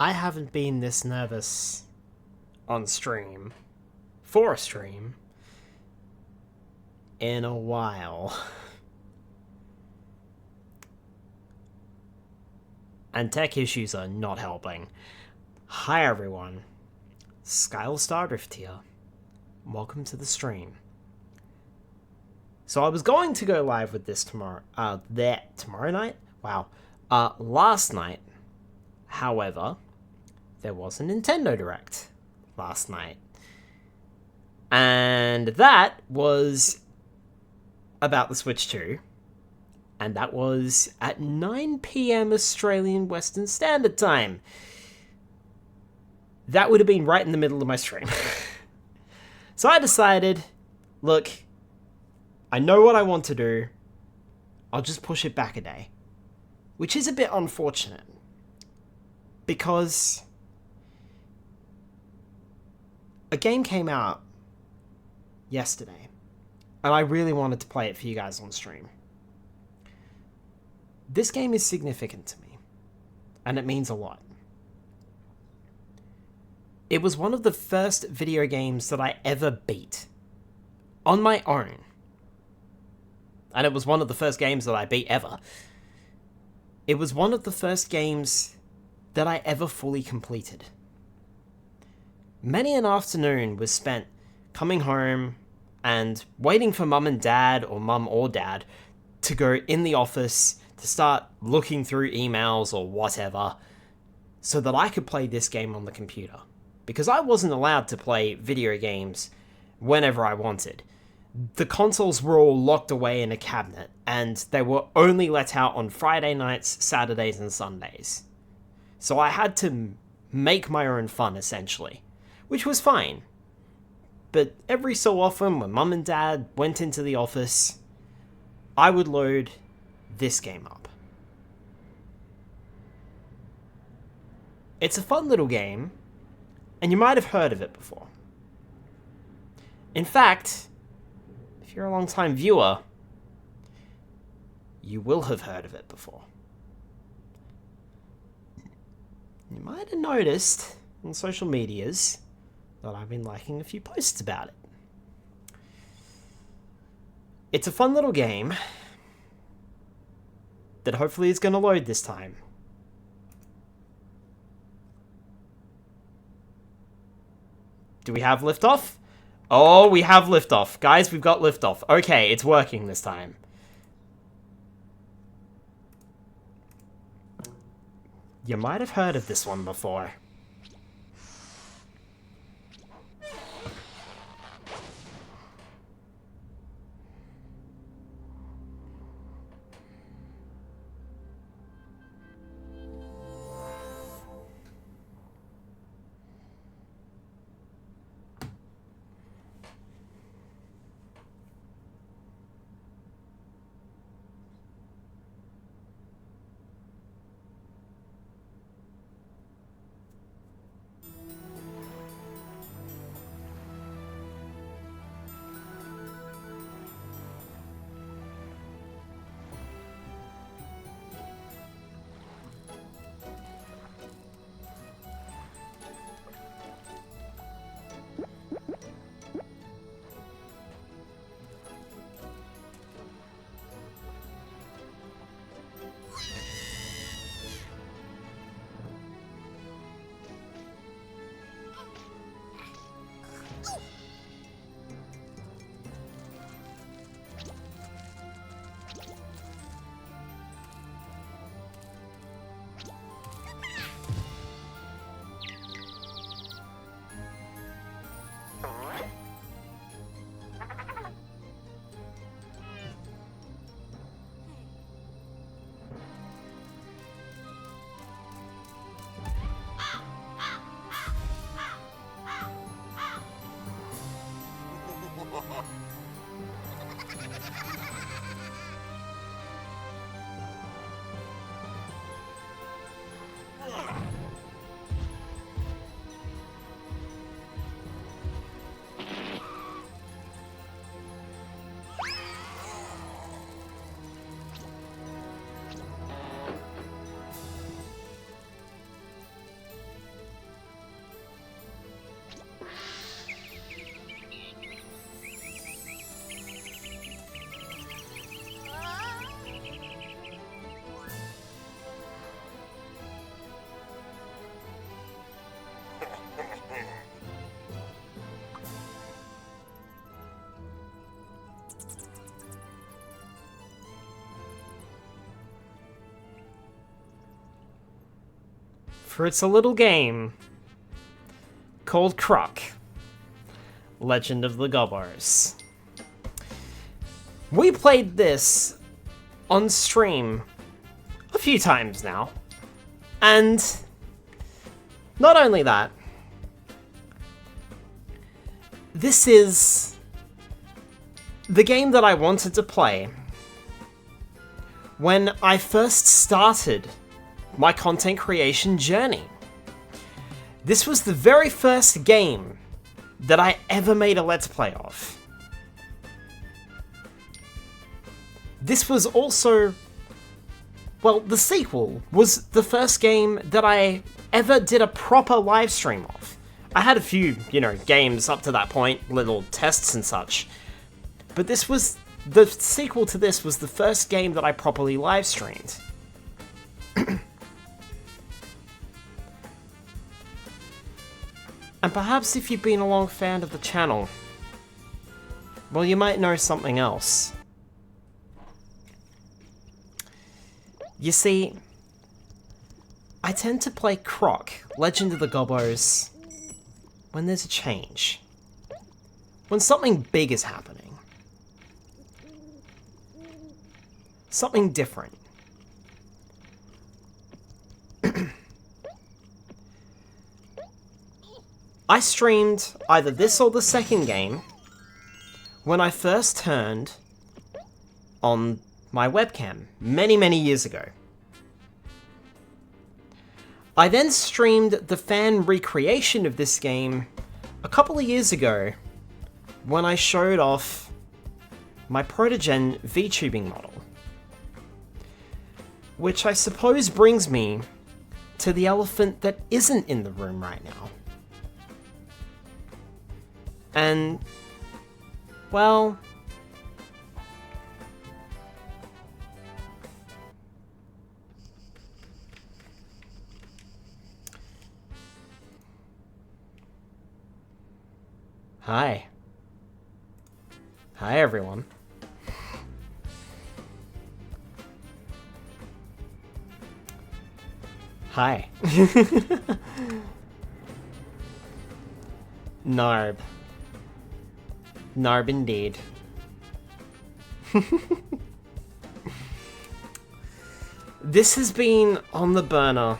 I haven't been this nervous on stream, for a stream, in a while. And tech issues are not helping. Hi everyone, Skyle Stardrift here. Welcome to the stream. So I was going to go live with this tomorrow night? Wow. Last night. However, there was a Nintendo Direct last night. And that was about the Switch 2. And that was at 9 PM Australian Western Standard Time. That would have been right in the middle of my stream. So I decided, look, I know what I want to do. I'll just push it back a day. Which is a bit unfortunate. Because a game came out yesterday. And I really wanted to play it for you guys on stream. This game is significant to me. And it means a lot. It was one of the first video games that I ever beat. On my own. And it was one of the first games that I beat ever. It was one of the first games that I ever fully completed. Many an afternoon was spent coming home and waiting for mum and dad, or mum or dad, to go in the office to start looking through emails or whatever, so that I could play this game on the computer. Because I wasn't allowed to play video games whenever I wanted. The consoles were all locked away in a cabinet, and they were only let out on Friday nights, Saturdays, and Sundays. So I had to make my own fun, essentially. Which was fine. But every so often, when mum and dad went into the office, I would load this game up. It's a fun little game, and you might have heard of it before. In fact, if you're a long-time viewer, you will have heard of it before. You might have noticed on social medias that I've been liking a few posts about it. It's a fun little game that hopefully is going to load this time. Do we have liftoff? Oh, we have liftoff. Guys, we've got liftoff. Okay, it's working this time. You might have heard of this one before. for it's a little game called Croc, Legend of the Gobbos. We played this on stream a few times now, and not only that, this is the game that I wanted to play when I first started my content creation journey. This was the very first game that I ever made a Let's Play of. This was also, well, the sequel was the first game that I ever did a proper live stream of. I had a few, games up to that point, little tests and such, but this was, the sequel to this was the first game that I properly live streamed. And perhaps if you've been a long fan of the channel, well, you might know something else. You see, I tend to play Croc, Legend of the Gobbos, when there's a change. When something big is happening. Something different. I streamed either this or the second game when I first turned on my webcam many, many years ago. I then streamed the fan recreation of this game a couple of years ago when I showed off my Protogen VTubing model. Which I suppose brings me to the elephant that isn't in the room right now. And, well, hi. Hi, everyone. Hi. Narb. Narb indeed. This has been on the burner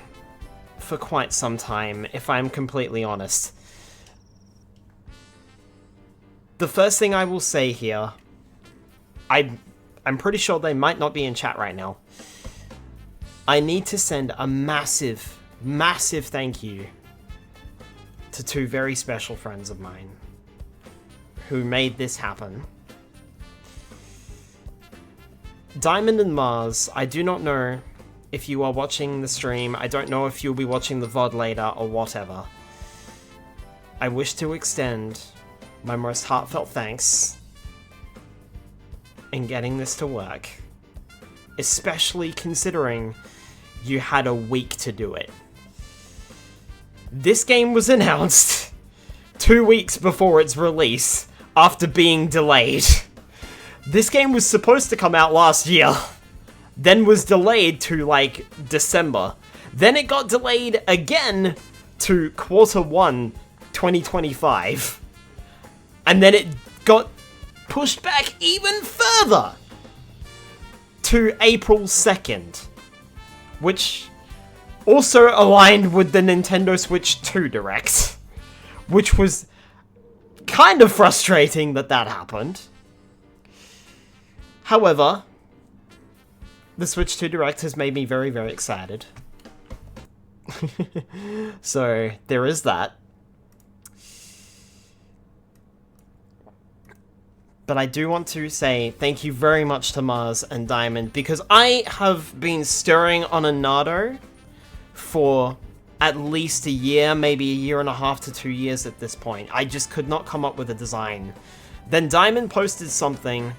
for quite some time, if I'm completely honest. The first thing I will say here, I'm pretty sure they might not be in chat right now. I need to send a massive, massive thank you to two very special friends of mine who made this happen. Diamond and Mars, I do not know if you are watching the stream. I don't know if you'll be watching the VOD later or whatever. I wish to extend my most heartfelt thanks in getting this to work. Especially considering you had a week to do it. This game was announced 2 weeks before its release, after being delayed. This game was supposed to come out last year, then was delayed to, like, December. Then it got delayed again to Q1 2025. And then it got pushed back even further to April 2nd, which also aligned with the Nintendo Switch 2 Direct, which was kind of frustrating that that happened. However, the Switch 2 Direct has made me very, very excited. So, there is that. But I do want to say thank you very much to Mars and Diamond, because I have been stirring on a Nardo for at least a year, maybe a year and a half to 2 years at this point. I just could not come up with a design. Then Diamond posted something,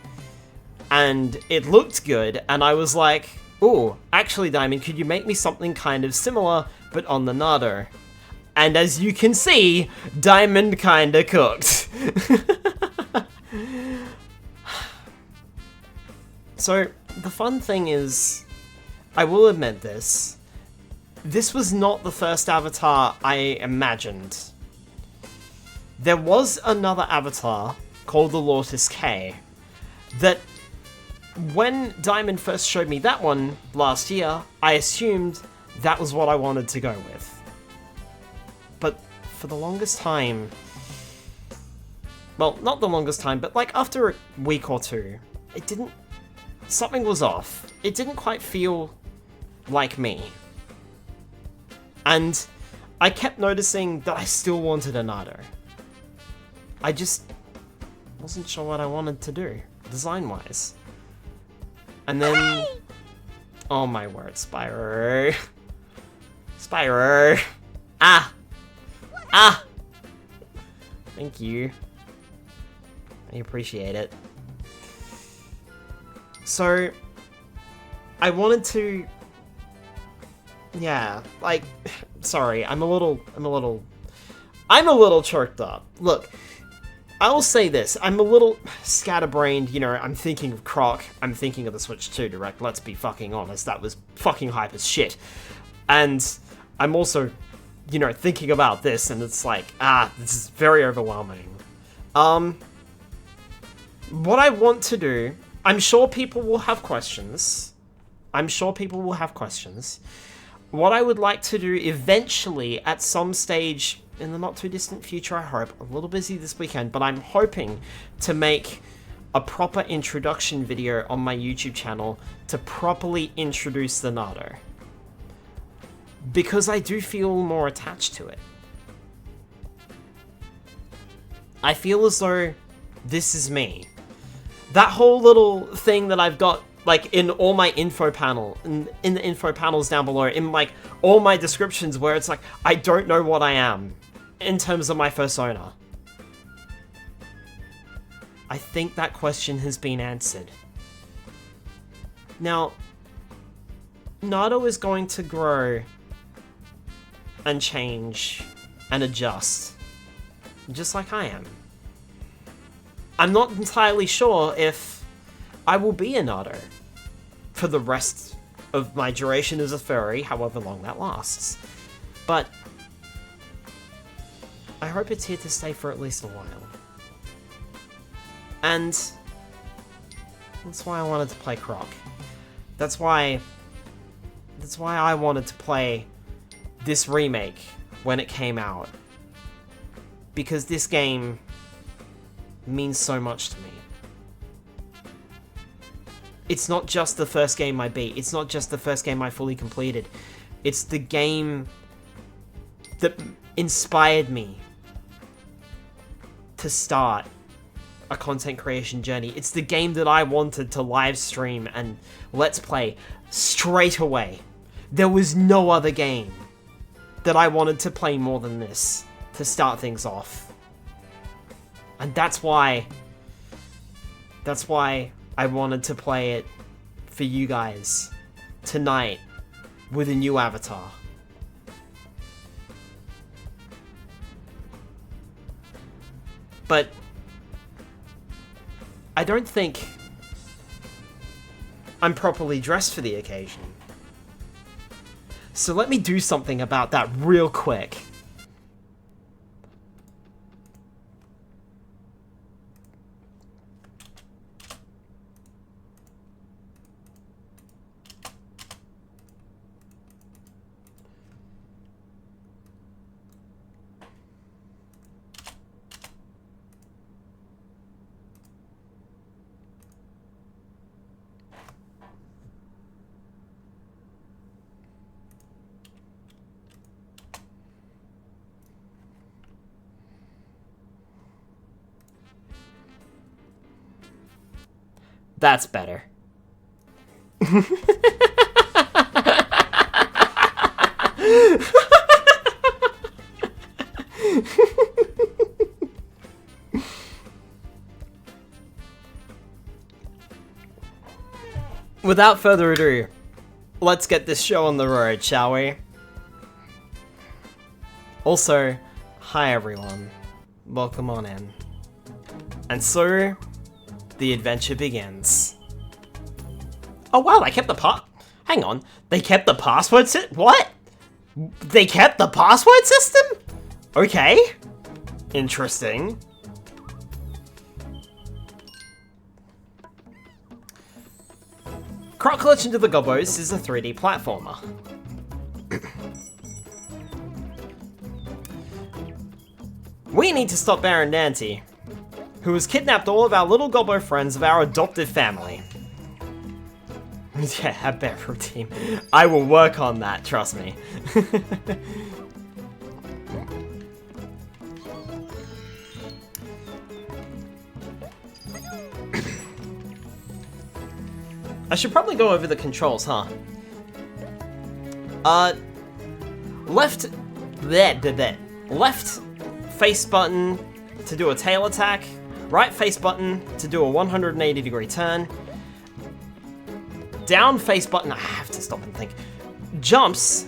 and it looked good, and I was like, ooh, actually Diamond, could you make me something kind of similar, but on the Nardo? And as you can see, Diamond kinda cooked. So, the fun thing is, I will admit this, this was not the first avatar I imagined. There was another avatar called the Lotus K that when Diamond first showed me that one last year, I assumed that was what I wanted to go with. But for the longest time, well, not the longest time, but like after a week or two, it didn't, something was off. It didn't quite feel like me. And I kept noticing that I still wanted a Naruto. I just wasn't sure what I wanted to do, design-wise. And then... Oh my word, Spyro. Spyro. Ah! Ah! Thank you. I appreciate it. So... I wanted to... Yeah, like... Sorry, I'm a little choked up. Look... I will say this, I'm a little scatterbrained, you know, I'm thinking of Croc, I'm thinking of the Switch 2 Direct, let's be fucking honest, that was fucking hype as shit. And I'm also, you know, thinking about this, and it's like, this is very overwhelming. What I want to do, I'm sure people will have questions. What I would like to do eventually, at some stage, in the not too distant future, I hope. I'm a little busy this weekend, but I'm hoping to make a proper introduction video on my YouTube channel to properly introduce the Naruto. Because I do feel more attached to it. I feel as though this is me. That whole little thing that I've got, like, in all my info panel, in the info panels down below, in, like, all my descriptions where it's like, I don't know what I am in terms of my persona. I think that question has been answered. Now, Naruto is going to grow and change and adjust, just like I am. I'm not entirely sure if I will be a Naruto for the rest of my duration as a furry, however long that lasts. But I hope it's here to stay for at least a while. And that's why I wanted to play Croc. That's why I wanted to play this remake when it came out. Because this game means so much to me. It's not just the first game I beat. It's not just the first game I fully completed. It's the game that inspired me to start a content creation journey. It's the game that I wanted to live stream and let's play straight away. There was no other game that I wanted to play more than this to start things off. And that's why I wanted to play it for you guys tonight with a new avatar. But I don't think I'm properly dressed for the occasion. So let me do something about that real quick. That's better. Without further ado, let's get this show on the road, shall we? Also, hi everyone. Welcome on in. And so, the adventure begins. Oh wow, they kept the hang on, they kept the password set? What? They kept the password system? Okay. Interesting. Croc Legend of the Gobbos is a 3D platformer. We need to stop Baron Nanty, who has kidnapped all of our little Gobbo friends of our adoptive family. Yeah, a better team. I will work on that, trust me. I should probably go over the controls, huh? Left face button to do a tail attack, right face button to do a 180-degree turn, down face button, I have to stop and think, jumps,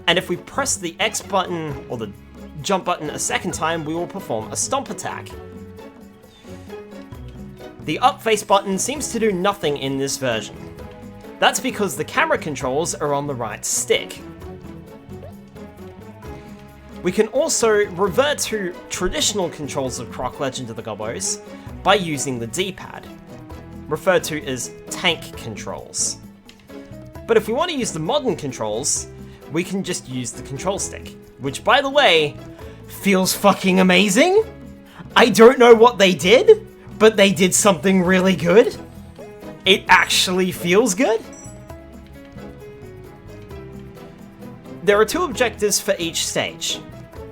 and if we press the X button or the jump button a second time, we will perform a stomp attack. The up face button seems to do nothing in this version. That's because the camera controls are on the right stick. We can also revert to traditional controls of Croc Legend of the Gobbos by using the D-pad, referred to as tank controls. But if we want to use the modern controls, we can just use the control stick, which, by the way, feels fucking amazing. I don't know what they did, but they did something really good. It actually feels good. There are 2 objectives for each stage.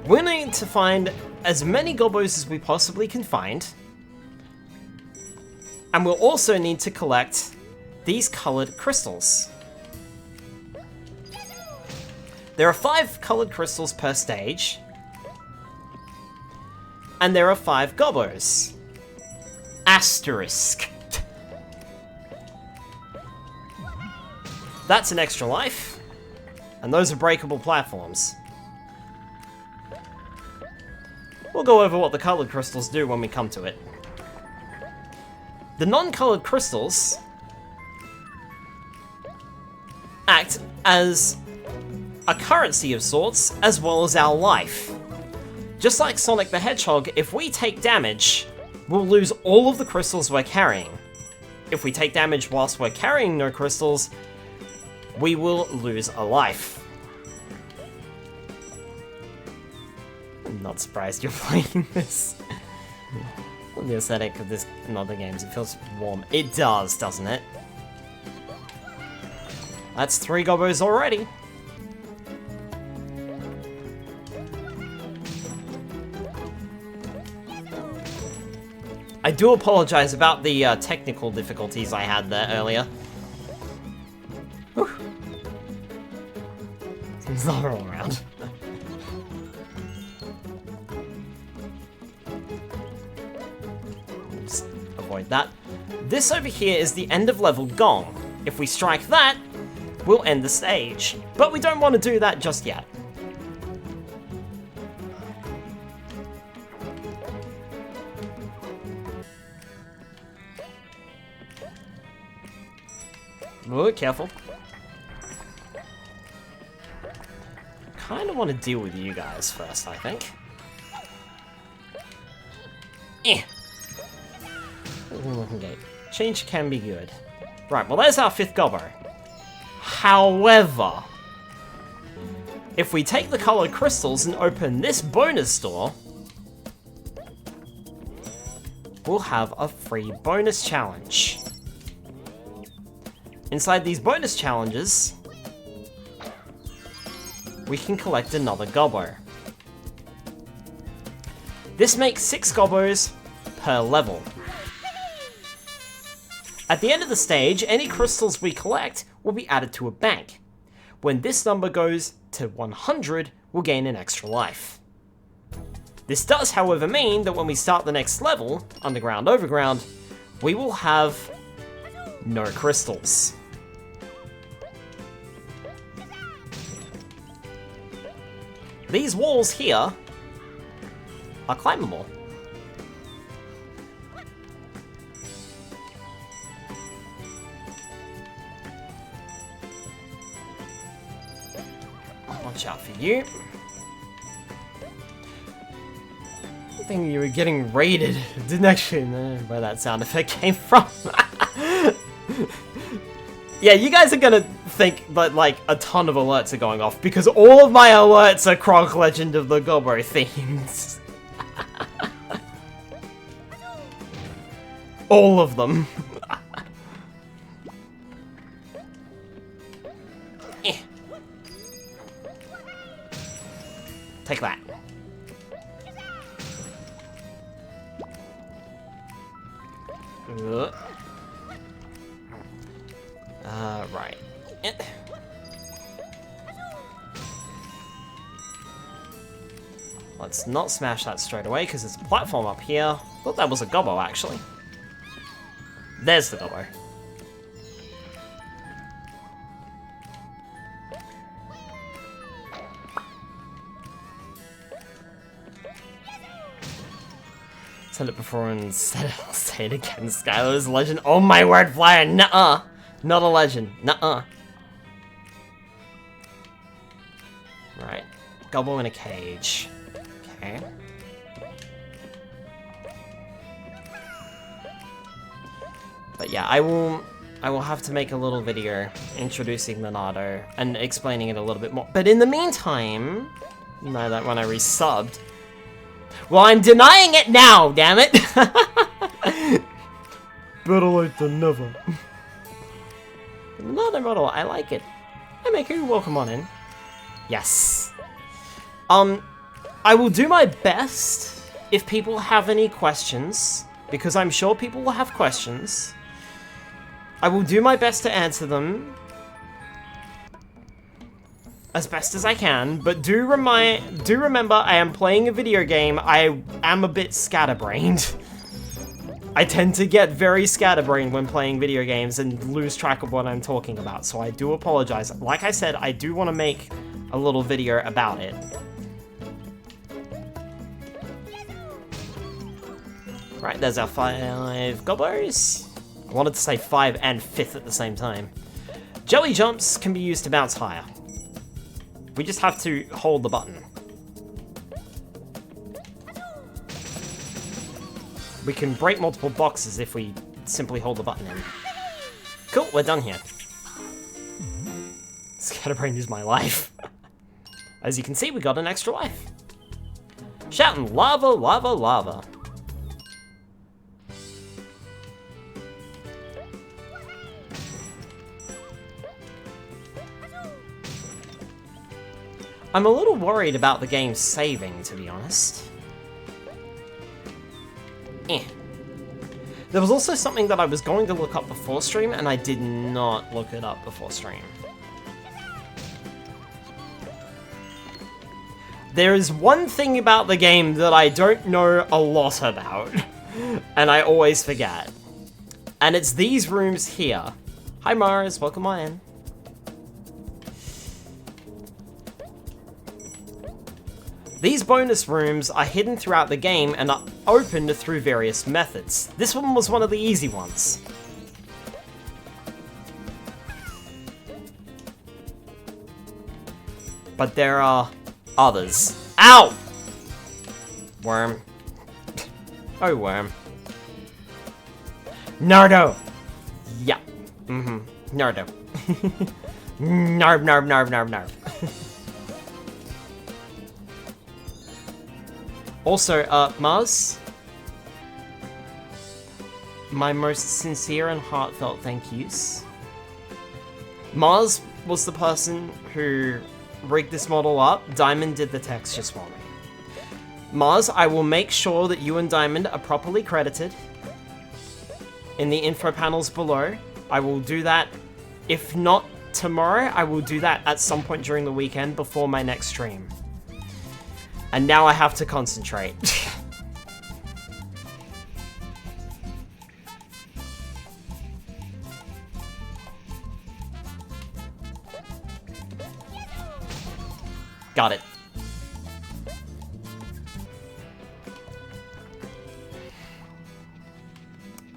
We need to find as many Gobbos as we possibly can find, and we'll also need to collect these colored crystals. There are 5 colored crystals per stage, and there are 5 Gobbos. Asterisk. That's an extra life, and those are breakable platforms. We'll go over what the colored crystals do when we come to it. The non-colored crystals act as a currency of sorts, as well as our life. Just like Sonic the Hedgehog, if we take damage, we'll lose all of the crystals we're carrying. If we take damage whilst we're carrying no crystals, we will lose a life. I'm not surprised you're playing this. The aesthetic of this in other games, it feels warm. It does, doesn't it? That's 3 Gobbos already. I do apologize about the technical difficulties I had there earlier. Whew. It's not all around. Just avoid that. This over here is the end of level gong. If we strike that, we'll end the stage. But we don't want to do that just yet. Oh, careful. Kind of want to deal with you guys first, I think. Okay. Change can be good. Right, well there's our 5th Gobbo. However, if we take the colored crystals and open this bonus door, we'll have a free bonus challenge. Inside these bonus challenges, we can collect another Gobbo. This makes 6 Gobbos per level. At the end of the stage, any crystals we collect will be added to a bank. When this number goes to 100, we'll gain an extra life. This does, however, mean that when we start the next level, Underground Overground, we will have no crystals. These walls here are climbable. Watch out for you. I think you were getting raided. Didn't actually know where that sound effect came from. Yeah, you guys are gonna think that, like, a ton of alerts are going off, because all of my alerts are Croc Legend of the Gobbo themes. All of them. Take that. Right. Let's not smash that straight away, because there's a platform up here. Thought that was a Gobbo, actually. There's the Gobbo. Said it before and said it, I'll say it again. Skylar is a legend. Oh my word, Flyer! Nuh-uh! Not a legend. Nuh-uh. Right. Gobbo in a cage. Okay. But yeah, I will have to make a little video introducing the Nardo and explaining it a little bit more. But in the meantime, now that when I resubbed, well, I'm denying it now, damn it! Better late than never. Another model, I like it. Hey, Maker, welcome on in. Yes. I will do my best if people have any questions, because I'm sure people will have questions. I will do my best to answer them as best as I can, but do remember I am playing a video game. I am a bit scatterbrained. I tend to get very scatterbrained when playing video games and lose track of what I'm talking about, so I do apologize. Like I said, I do want to make a little video about it. Right, there's our 5 Gobbos. I wanted to say 5 and 5th at the same time. Jelly jumps can be used to bounce higher. We just have to hold the button. We can break multiple boxes if we simply hold the button in. Cool, we're done here. Scatterbrain is my life. As you can see, we got an extra life. Shouting lava, lava, lava. I'm a little worried about the game saving, to be honest. There was also something that I was going to look up before stream, and I did not look it up before stream. There is one thing about the game that I don't know a lot about, and I always forget. And it's these rooms here. Hi Mars, welcome on in. These bonus rooms are hidden throughout the game and are opened through various methods. This one was one of the easy ones. But there are others. Ow! Worm. Oh, worm. Nardo! Yeah. Nardo. Narb, narb, narb, narb, narb. Also, Mars, my most sincere and heartfelt thank yous. Mars was the person who rigged this model up. Diamond did the textures for me. Mars, I will make sure that you and Diamond are properly credited in the info panels below. I will do that, if not tomorrow, I will do that at some point during the weekend before my next stream. And now I have to concentrate. Got it.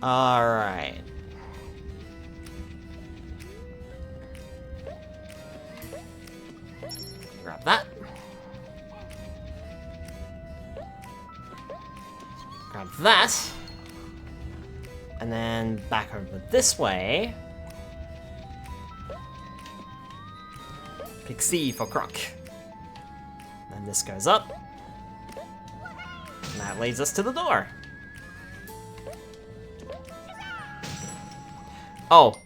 All right. grab that. Grab that. And then back over this way. Pick C for Croc. And this goes up. And that leads us to the door. Oh.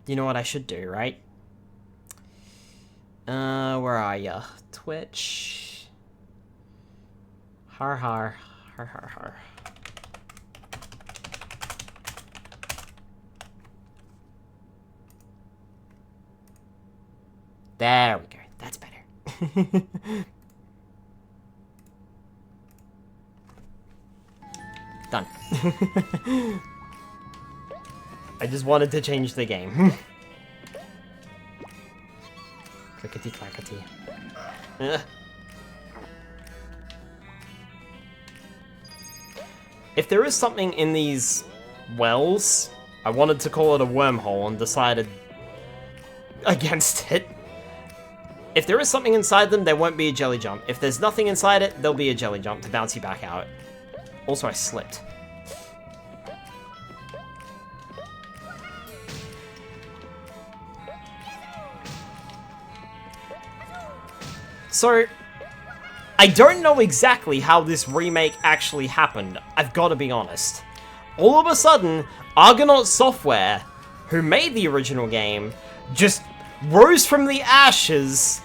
You know what I should do, right? Where are ya? Twitch. Har har. Har har har. There we go. That's better. Done. I just wanted to change the game. Clickety clackety. If there is something in these wells, I wanted to call it a wormhole and decided against it. If there is something inside them, there won't be a jelly jump. If there's nothing inside it, there'll be a jelly jump to bounce you back out. Also, I slipped. So, I don't know exactly how this remake actually happened, I've got to be honest. All of a sudden, Argonaut Software, who made the original game, just rose from the ashes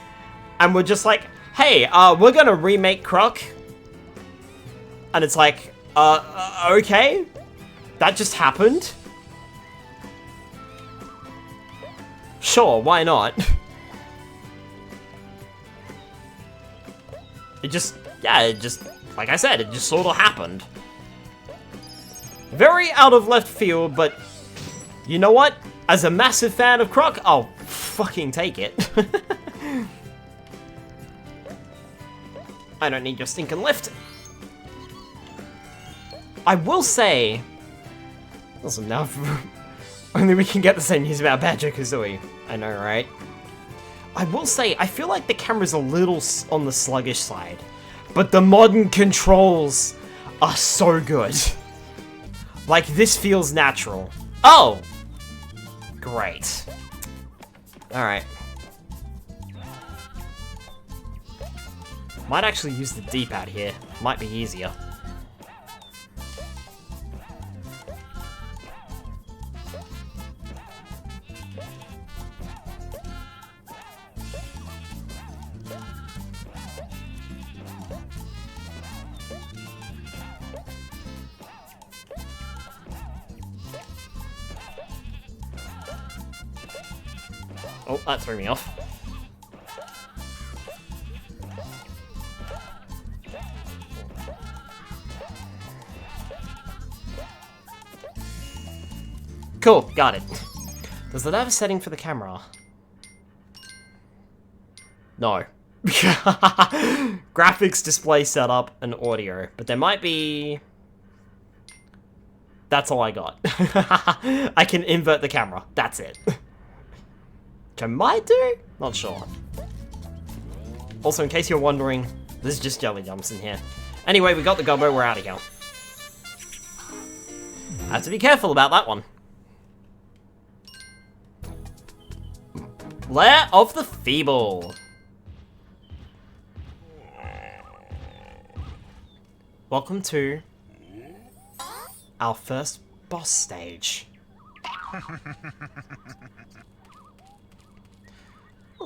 and were just like, hey, we're gonna remake Croc. And it's like, okay? That just happened? Sure, why not? It just, like I said, it just sort of happened. Very out of left field, but you know what? As a massive fan of Croc, I'll fucking take it. I don't need your stinking lift. I will say... Listen, now only we can get the same news about Banjo-Kazooie. I know, right? I will say, I feel like the camera's a little on the sluggish side, but the modern controls are so good. Like, this feels natural. Oh! Great. Alright. Might actually use the D-pad here. Might be easier. Oh, that threw me off. Cool, got it. Does it have a setting for the camera? No. Graphics, display setup, and audio. But there might be... That's all I got. I can invert the camera. That's it. Which I might do? Not sure. Also, in case you're wondering, there's just jelly jumps in here. Anyway, we got the gobbo, we're out of here. I have to be careful about that one. Lair of the Feeble. Welcome to our first boss stage.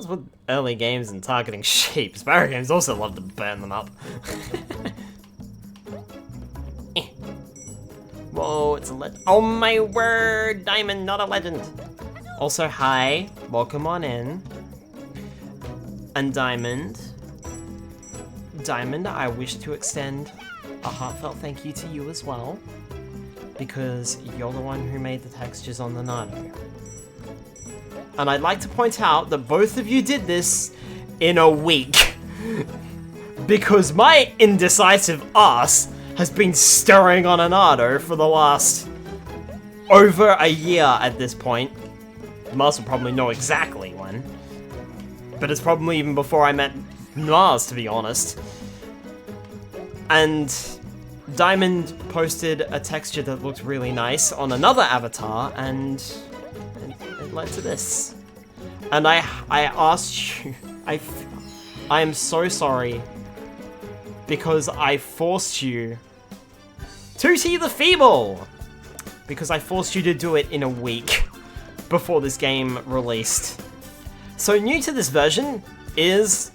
With early games and targeting sheep, Sparrow games also love to burn them up. Whoa, it's a legend. Oh my word, Diamond, not a legend. Also, hi, welcome on in. And Diamond, I wish to extend a heartfelt thank you to you as well, because you're the one who made the textures on the Nardo. And I'd like to point out that both of you did this in a week. Because my indecisive ass has been stirring on a Nardo for the last over a year at this point. Mars will probably know exactly when. but it's probably even before I met Mars, to be honest. And Diamond posted a texture that looked really nice on another avatar, and it led to this. And I asked you, I am so sorry, because I forced you to see the Feeble! Because I forced you to do it in a week before this game released. So new to this version is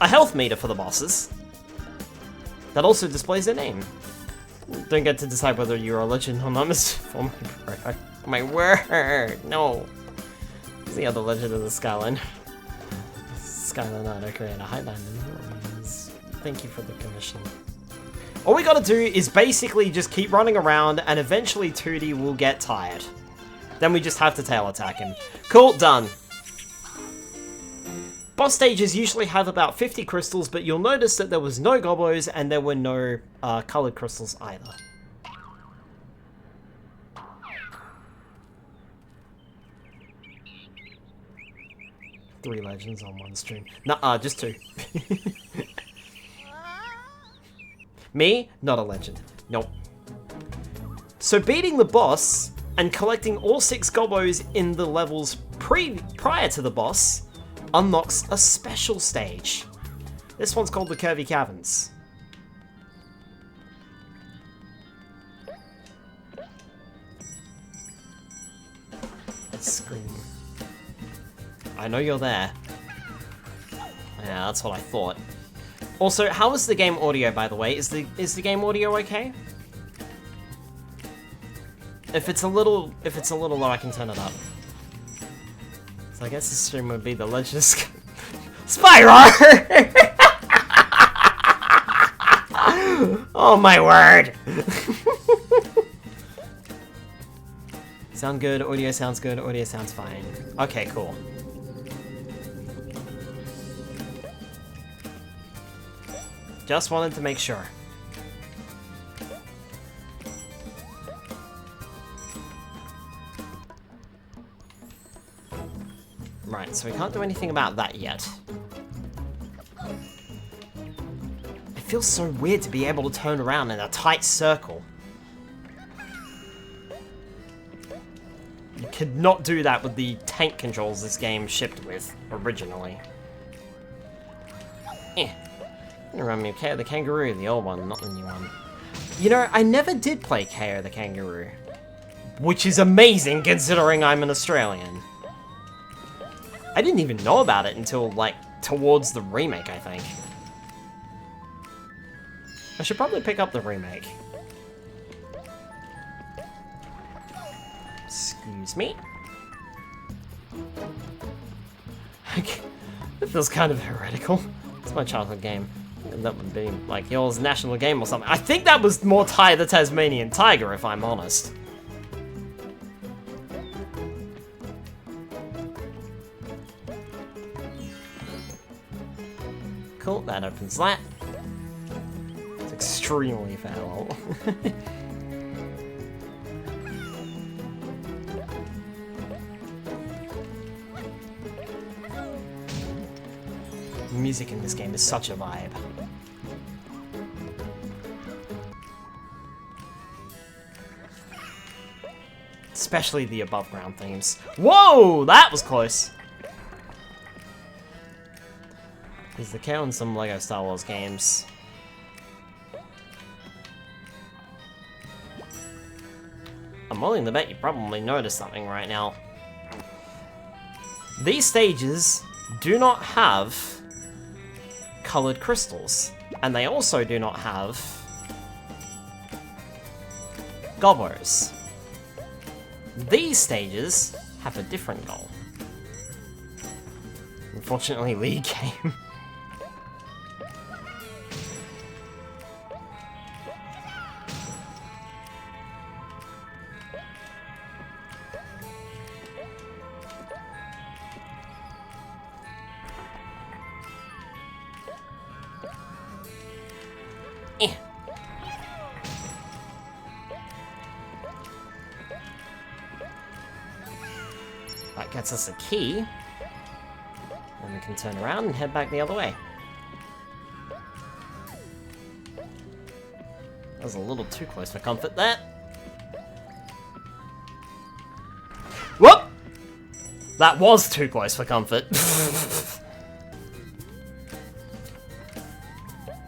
a health meter for the bosses that also displays their name. Don't get to decide whether you're a legend or not, Mr. My word, no. It's the other Legend of the Skyline. Skyline Auto Creator Highline. Thank you for the commission. All we gotta do is basically just keep running around, and eventually Tooty will get tired. Then we just have to tail attack him. Cool, done. Boss stages usually have about 50 crystals, but you'll notice that there was no Gobbos and there were no colored crystals either. Three legends on one stream. Nuh-uh, just two. Me? Not a legend. Nope. So beating the boss and collecting all 6 Gobbos in the levels prior to the boss unlocks a special stage. This one's called the Curvy Caverns. Let's scream. I know you're there. Yeah, that's what I thought. Also, how is the game audio, by the way? Is the game audio okay? If it's a little low, I can turn it up. So I guess this stream would be the Legend of Spyro! Oh my word! Sound good, audio sounds good, audio sounds fine. Okay, cool. Just wanted to make sure. Right, so we can't do anything about that yet. It feels so weird to be able to turn around in a tight circle. You could not do that with the tank controls this game shipped with originally. You remind me of KO the Kangaroo, the old one, not the new one. You know, I never did play KO the Kangaroo. Which is amazing considering I'm an Australian. I didn't even know about it until, like, towards the remake, I think. I should probably pick up the remake. Excuse me. It feels kind of heretical. It's my childhood game. That would be like yours national game or something. I think that was more Ty the Tasmanian Tiger, if I'm honest. Cool, that opens that. It's extremely foul. The music in this game is such a vibe. Especially the above ground themes. Whoa! That was close! There's the cow in some LEGO Star Wars games. I'm willing to bet you probably noticed something right now. These stages do not have colored crystals, and they also do not have Gobbos. These stages have a different goal. Unfortunately, lead game. That gets us a key. And the can turn around and head back the other way. That was a little too close for comfort there. Whoop! That was too close for comfort.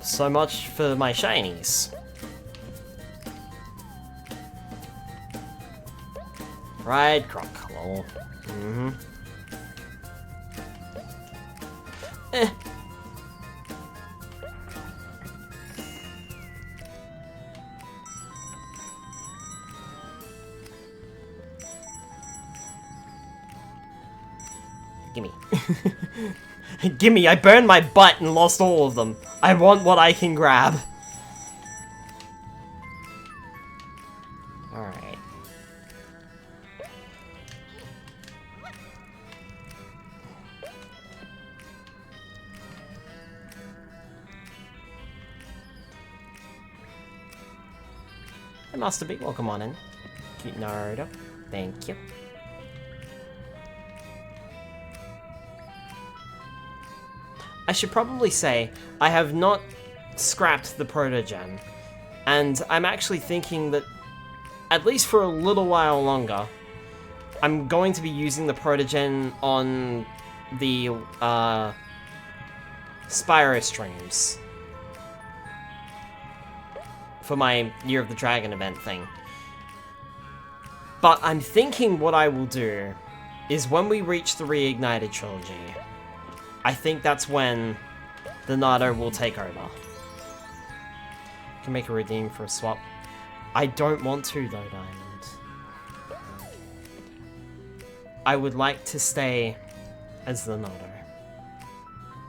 So much for my shinies. Fried Croc. Lol. Eh. Gimme. Gimme, I burned my butt and lost all of them. I want what I can grab. Alright. Hey, Master B, welcome on in. Cute Naruto. Thank you. I should probably say, I have not scrapped the Protogen, and I'm actually thinking that, at least for a little while longer, I'm going to be using the Protogen on the, Spyro streams. For my Year of the Dragon event thing. But I'm thinking what I will do is when we reach the Reignited Trilogy, I think that's when the Naruto will take over. Can make a redeem for a swap. I don't want to though, Diamond. I would like to stay as the Naruto.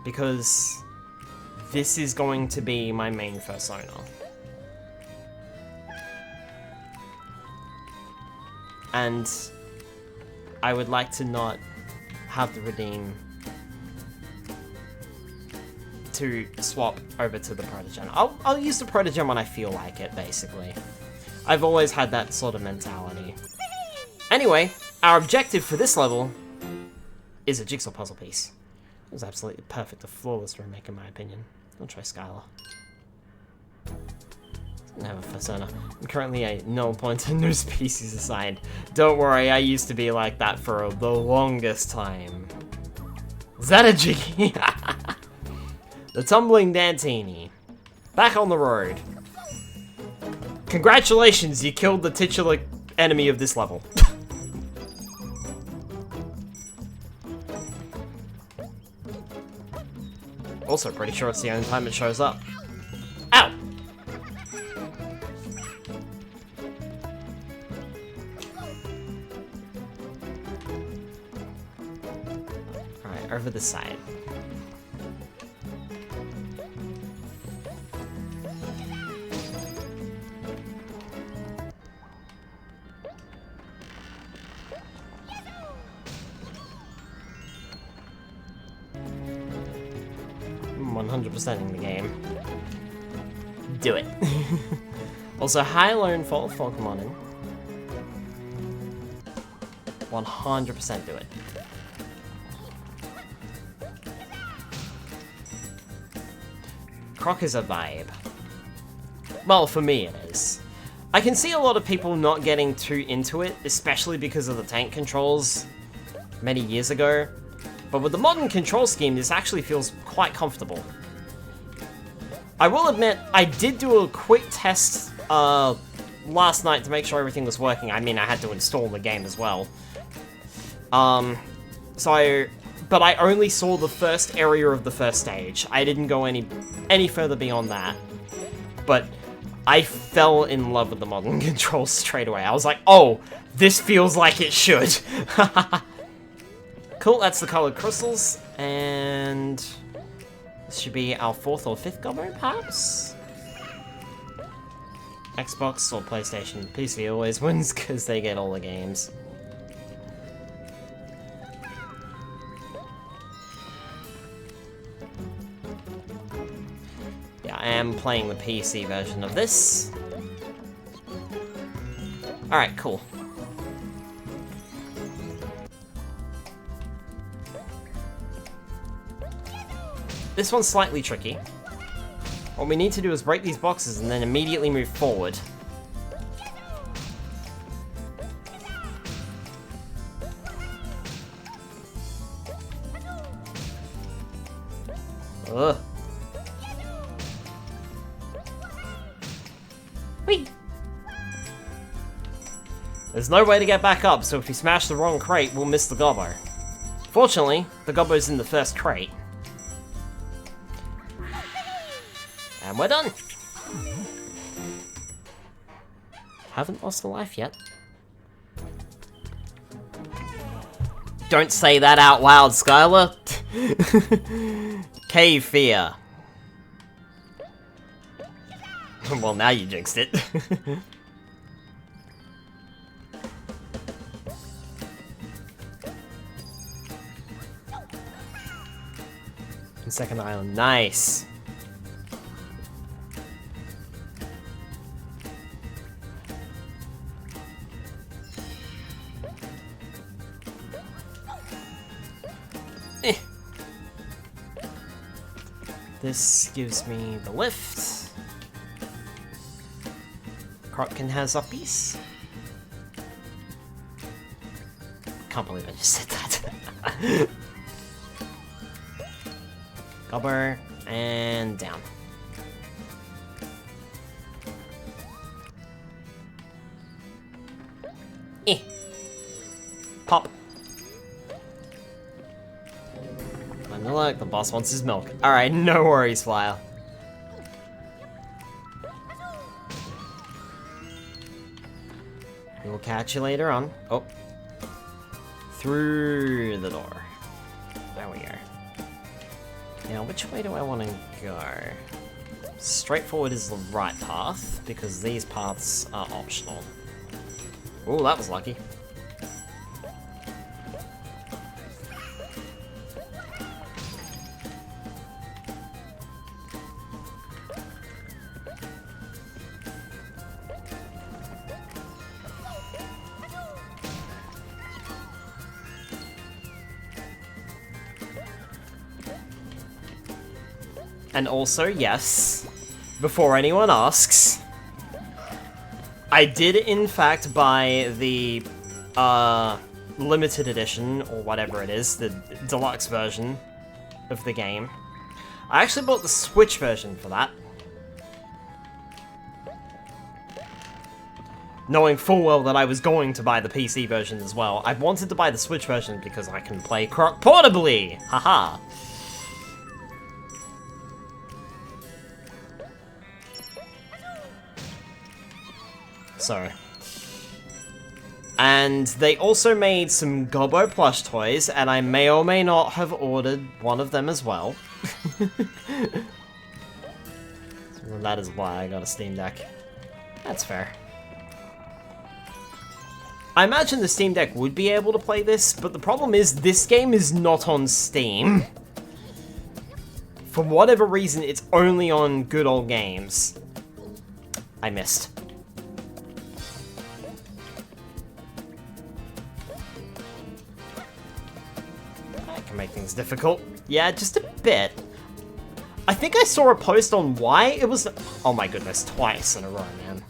Because this is going to be my main persona. And I would like to not have the redeem to swap over to the Protogen. I'll use the Protogen when I feel like it, basically. I've always had that sort of mentality. Anyway, our objective for this level is a jigsaw puzzle piece. It was absolutely perfect, a flawless remake in my opinion. I'll try Skylar. Have a persona. I'm currently a null pointer, no species assigned. Don't worry, I used to be like that for the longest time. Is that a Jiggy? The Tumbling Dantini. Back on the road. Congratulations, you killed the titular enemy of this level. Also pretty sure it's the only time it shows up. Ow! Alright, over the side. I'm 100%ing the game. Do it. Also, hi Lone Fault, Pokemon in. 100% do it. Croc is a vibe. Well, for me it is. I can see a lot of people not getting too into it, especially because of the tank controls many years ago. But with the modern control scheme, this actually feels quite comfortable. I will admit, I did do a quick test last night to make sure everything was working. I mean, I had to install the game as well. But I only saw the first area of the first stage. I didn't go any further beyond that. But I fell in love with the modern controls straight away. I was like, oh, this feels like it should. Cool, that's the colored crystals, and this should be our 4th or 5th Gobbo, perhaps? Xbox or PlayStation. PC always wins because they get all the games. Yeah, I am playing the PC version of this. Alright, cool. This one's slightly tricky. What we need to do is break these boxes and then immediately move forward. Ugh. Whee! There's no way to get back up, so if we smash the wrong crate, we'll miss the Gobbo. Fortunately, the Gobbo's in the first crate. And we're done! Haven't lost a life yet. Don't say that out loud, Skylar! Cave fear. Well, now you jinxed it. Second island, nice. This gives me the lift. Croc can has uppies. Can't believe I just said that. Gobbo, and down. Pop. And look, the boss wants his milk. Alright, no worries, Flyer. We'll catch you later on. Oh. Through the door. There we go. Now, which way do I want to go? Straightforward is the right path, because these paths are optional. Ooh, that was lucky. And also, yes, before anyone asks, I did in fact buy the limited edition, or whatever it is, the deluxe version of the game. I actually bought the Switch version for that. Knowing full well that I was going to buy the PC version as well. I wanted to buy the Switch version because I can play Croc portably! Haha! So, and they also made some Gobbo plush toys, and I may or may not have ordered one of them as well. So that is why I got a Steam Deck. That's fair. I imagine the Steam Deck would be able to play this, but the problem is this game is not on Steam. For whatever reason, it's only on Good Old Games. I missed. Make things difficult. Yeah, just a bit. I think I saw a post on why it was... Oh my goodness, twice in a row, man.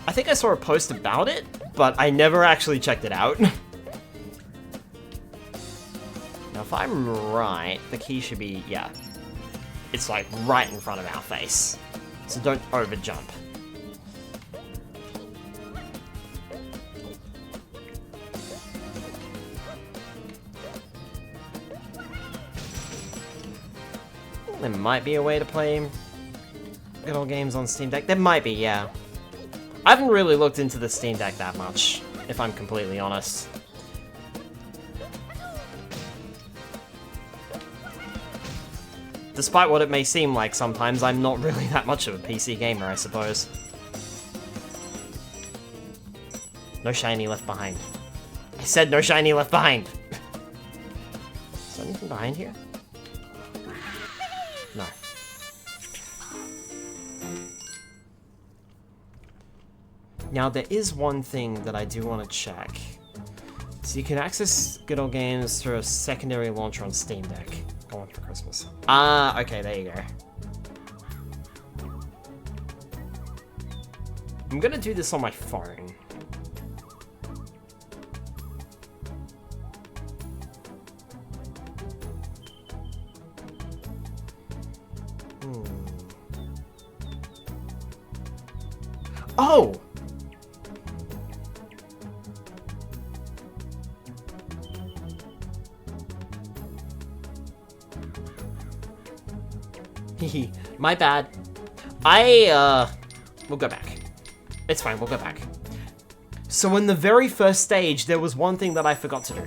I think I saw a post about it, but I never actually checked it out. Now, if I'm right, the key should be... Yeah. It's like right in front of our face. So don't overjump. There might be a way to play Good Old Games on Steam Deck. There might be, yeah. I haven't really looked into the Steam Deck that much, if I'm completely honest. Despite what it may seem like sometimes, I'm not really that much of a PC gamer, I suppose. No shiny left behind. I said no shiny left behind! Is there anything behind here? No. Now, there is one thing that I do want to check. So you can access good old games through a secondary launcher on Steam Deck. Go on for Christmas. Ah, okay, there you go. I'm gonna do this on my phone. Oh! Hehe, my bad. We'll go back. It's fine, we'll go back. So in the very first stage, there was one thing that I forgot to do.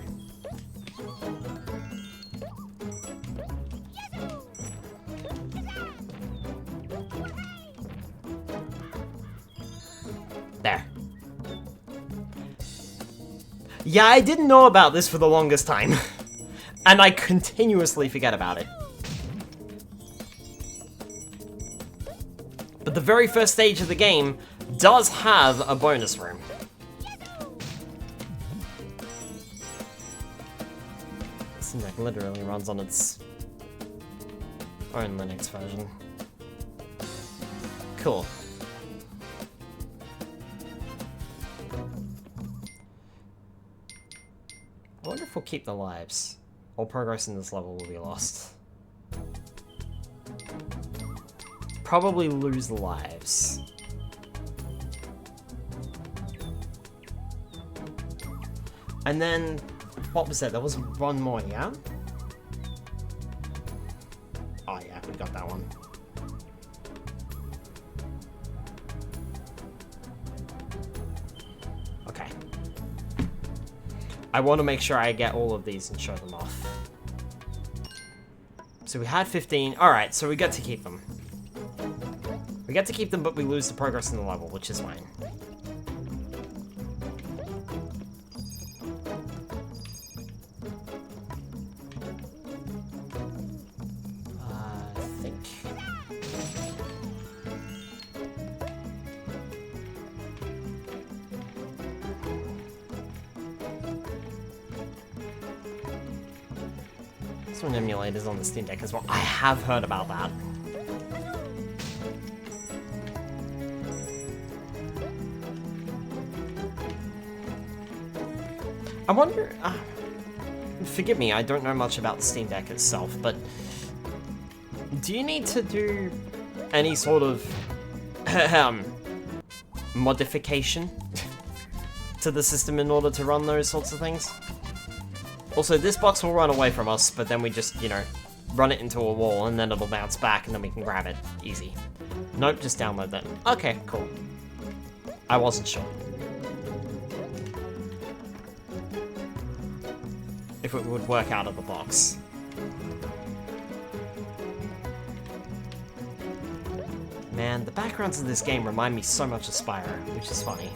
There. Yeah, I didn't know about this for the longest time. And I continuously forget about it. But the very first stage of the game does have a bonus room. This thing like literally runs on its own Linux version. Cool. I wonder if we'll keep the lives. All progress in this level will be lost. Probably lose the lives. And then, what was that? There was one more, yeah? Oh yeah, we got that one. Okay. I want to make sure I get all of these and show them off. So we had 15. Alright, so we get to keep them. We get to keep them, but we lose the progress in the level, which is fine. I think. This one emulators on the Steam Deck as well. I have heard about that. I wonder, forgive me, I don't know much about the Steam Deck itself, but do you need to do any sort of modification to the system in order to run those sorts of things? Also, this box will run away from us, but then we just, you know, run it into a wall and then it'll bounce back and then we can grab it. Easy. Nope, just download that. Okay, cool. I wasn't sure if it would work out of the box. Man, the backgrounds of this game remind me so much of Spyro, which is funny.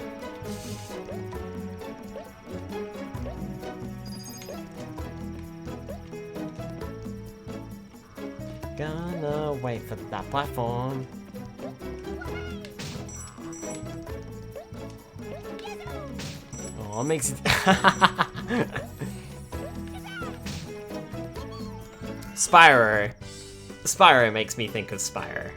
Gonna wait for that platform. Oh, it makes it... Spyro. Spyro makes me think of Spyro.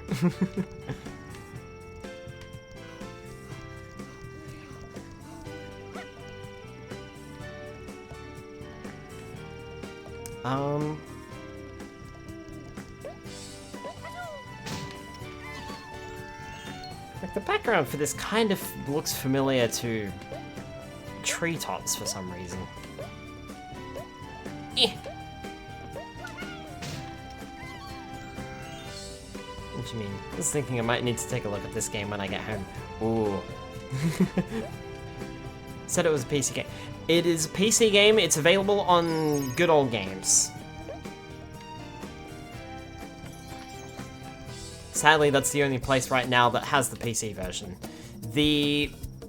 Like the background for this kind of looks familiar to treetops for some reason. Eh. What do you mean? I was thinking I might need to take a look at this game when I get home. Ooh. Said it was a PC game. It is a PC game. It's available on Good Old Games. Sadly, that's the only place right now that has the PC version.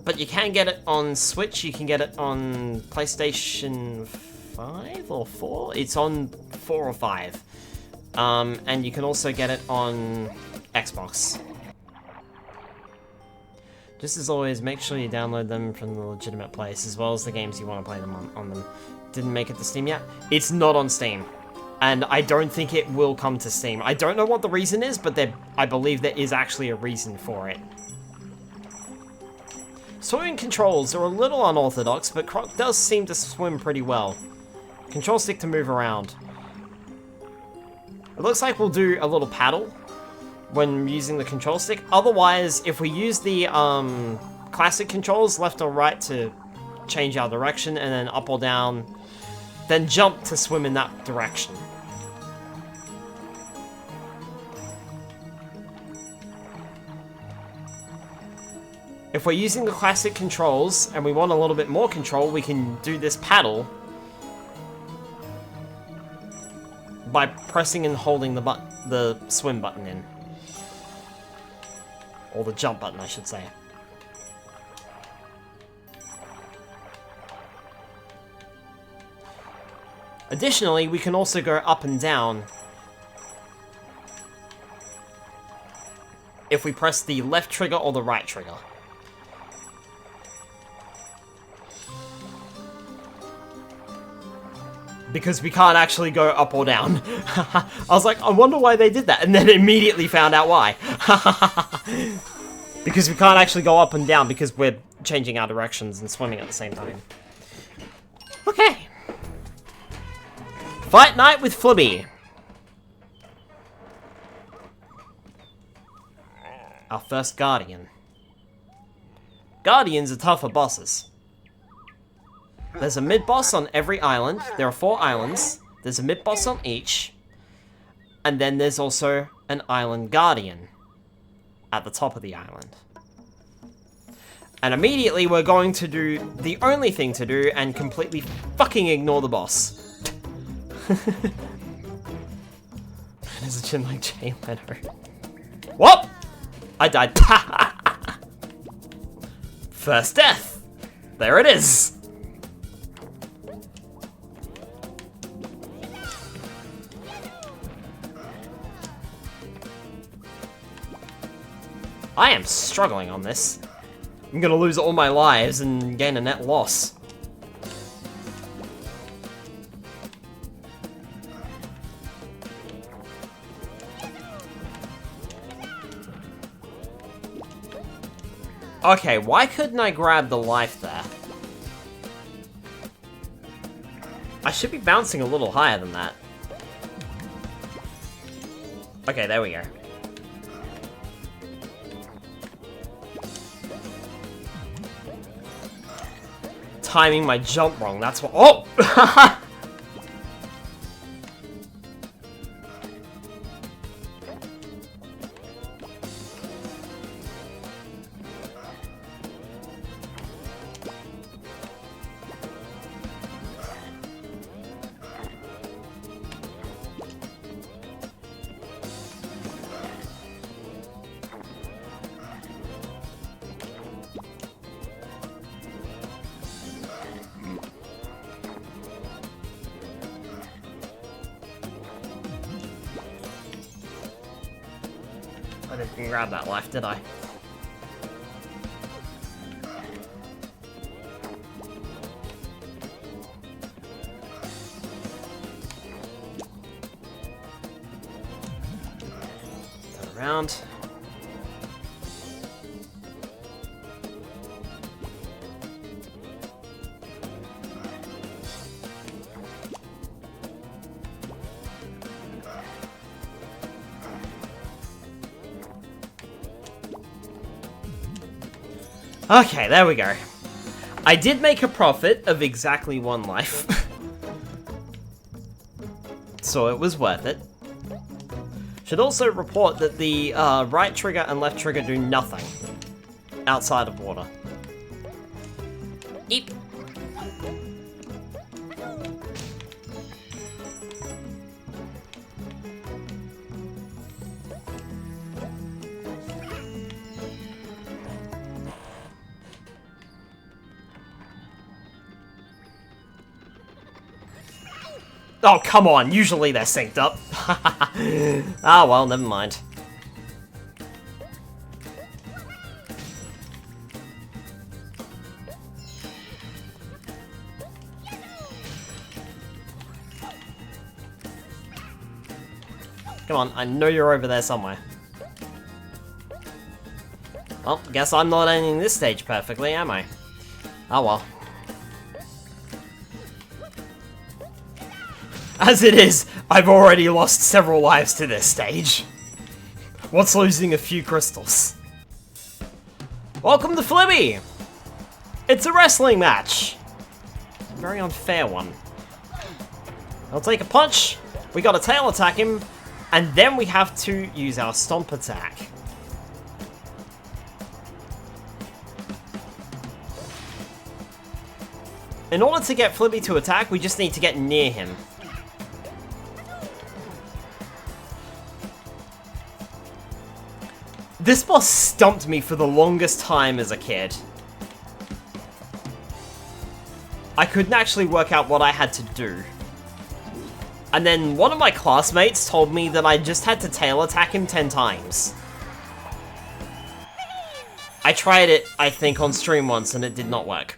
But you can get it on Switch. You can get it on PlayStation 5 or 4. It's on 4 or 5. And you can also get it on Xbox. Just as always, make sure you download them from the legitimate place, as well as the games you want to play them on them. Didn't make it to Steam yet? It's not on Steam. And I don't think it will come to Steam. I don't know what the reason is, but I believe there is actually a reason for it. Swimming controls are a little unorthodox, but Croc does seem to swim pretty well. Control stick to move around. It looks like we'll do a little paddle when using the control stick. Otherwise, if we use the classic controls, left or right to change our direction, and then up or down, then jump to swim in that direction. If we're using the classic controls and we want a little bit more control, we can do this paddle by pressing and holding the swim button in. Or the jump button, I should say. Additionally, we can also go up and down if we press the left trigger or the right trigger. Because we can't actually go up or down. I was like, I wonder why they did that, and then immediately found out why. Because we can't actually go up and down because we're changing our directions and swimming at the same time. Okay. Fight night with Flibby. Our first Guardian. Guardians are tougher bosses. There's a mid-boss on every island. There are 4 islands. There's a mid-boss on each. And then there's also an island guardian at the top of the island. And immediately we're going to do the only thing to do and completely fucking ignore the boss. There's a chin like Jay Leno. Whoop! I died. First death. There it is. I am struggling on this. I'm gonna lose all my lives and gain a net loss. Okay, why couldn't I grab the life there? I should be bouncing a little higher than that. Okay, there we go. Timing my jump wrong, that's what— oh! I didn't grab that life, did I? Turn around. Okay, there we go. I did make a profit of exactly 1 life. So it was worth it. Should also report that the right trigger and left trigger do nothing outside of water. Eep. Oh, come on. Usually they're synced up. Ah, well, never mind. Come on, I know you're over there somewhere. Well, guess I'm not ending this stage perfectly, am I? Oh well. As it is, I've already lost several lives to this stage. What's losing a few crystals? Welcome to Flibby! It's a wrestling match! A very unfair one. I'll take a punch, we gotta tail attack him, and then we have to use our stomp attack. In order to get Flibby to attack, we just need to get near him. This boss stumped me for the longest time as a kid. I couldn't actually work out what I had to do. And then one of my classmates told me that I just had to tail attack him 10 times. I tried it, I think, on stream once and it did not work.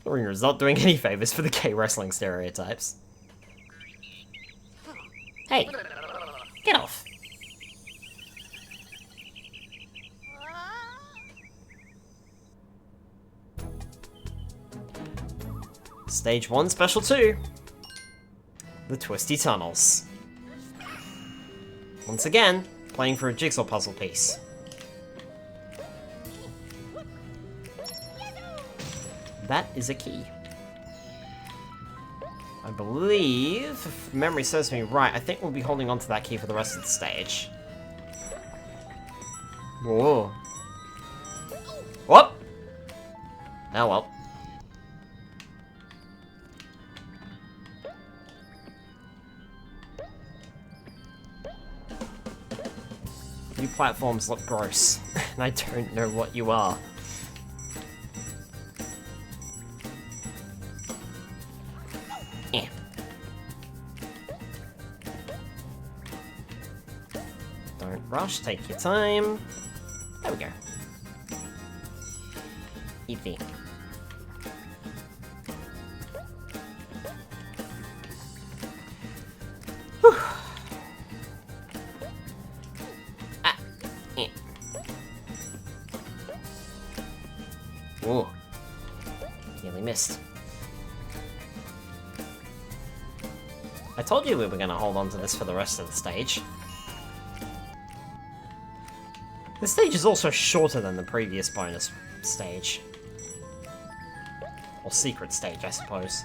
Ringer's not doing any favors for the gay wrestling stereotypes. Hey, get off. Stage 1, Special 2. The Twisty Tunnels. Once again, playing for a jigsaw puzzle piece. That is a key. I believe, if memory serves me right, I think we'll be holding on to that key for the rest of the stage. Whoa. Whoop! Oh well. You platforms look gross, and I don't know what you are. Don't rush, take your time. There we go. Easy. Whew. Ah. Eh. Ooh. Nearly missed. I told you we were going to hold on to this for the rest of the stage. This stage is also shorter than the previous bonus stage. Or secret stage, I suppose.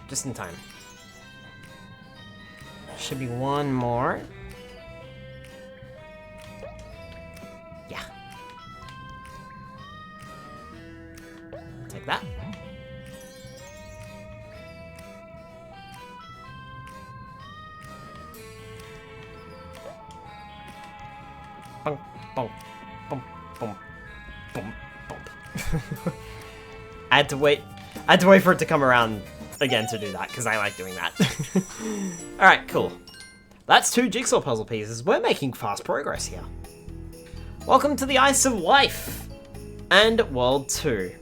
Just in time. Should be one more. Yeah. Take that. Bum, bum, bum, bum, bum, bum. I had to wait for it to come around again to do that, because I like doing that. Alright, cool. That's 2 jigsaw puzzle pieces. We're making fast progress here. Welcome to the Ice of Life and World 2.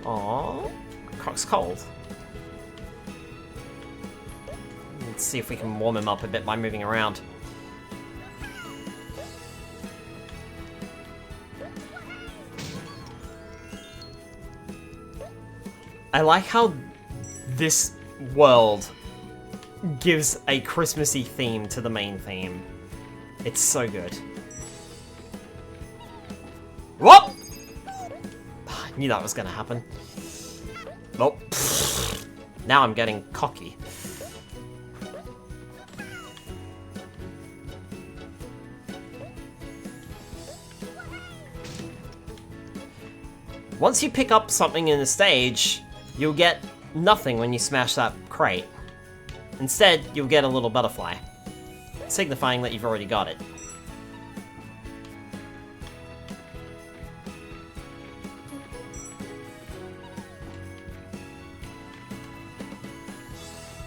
Aww, Croc's cold. Let's see if we can warm him up a bit by moving around. I like how this world gives a Christmassy theme to the main theme. It's so good. Whoop! I knew that was gonna happen. Nope. Now I'm getting cocky. Once you pick up something in the stage, you'll get nothing when you smash that crate. Instead, you'll get a little butterfly, signifying that you've already got it.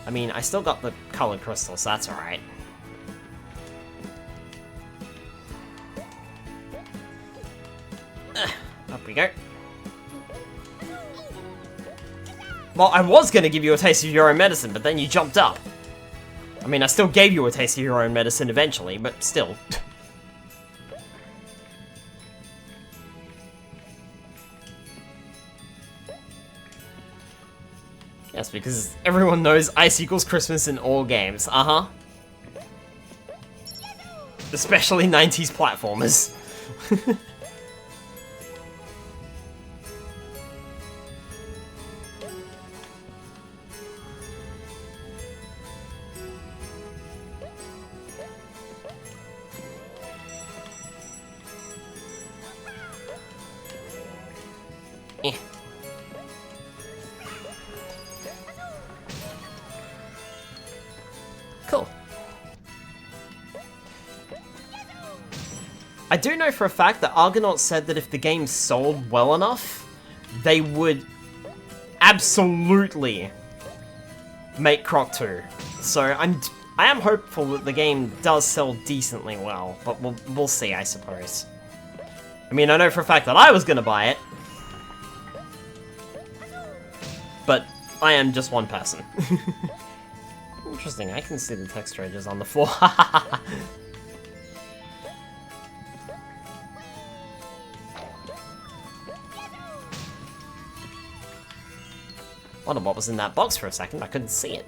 I mean, I still got the colored crystal, so that's alright. Up we go. Well, I was gonna give you a taste of your own medicine, but then you jumped up. I mean, I still gave you a taste of your own medicine eventually, but still. Yes, because everyone knows ice equals Christmas in all games. Uh-huh. Especially 90s platformers. Eh. Cool. I do know for a fact that Argonaut said that if the game sold well enough, they would absolutely make Croc 2. So I am hopeful that the game does sell decently well, but we'll see, I suppose. I mean, I know for a fact that I was gonna buy it, but I am just one person. Interesting, I can see the texture edges on the floor. Wonder what was in that box for a second, I couldn't see it.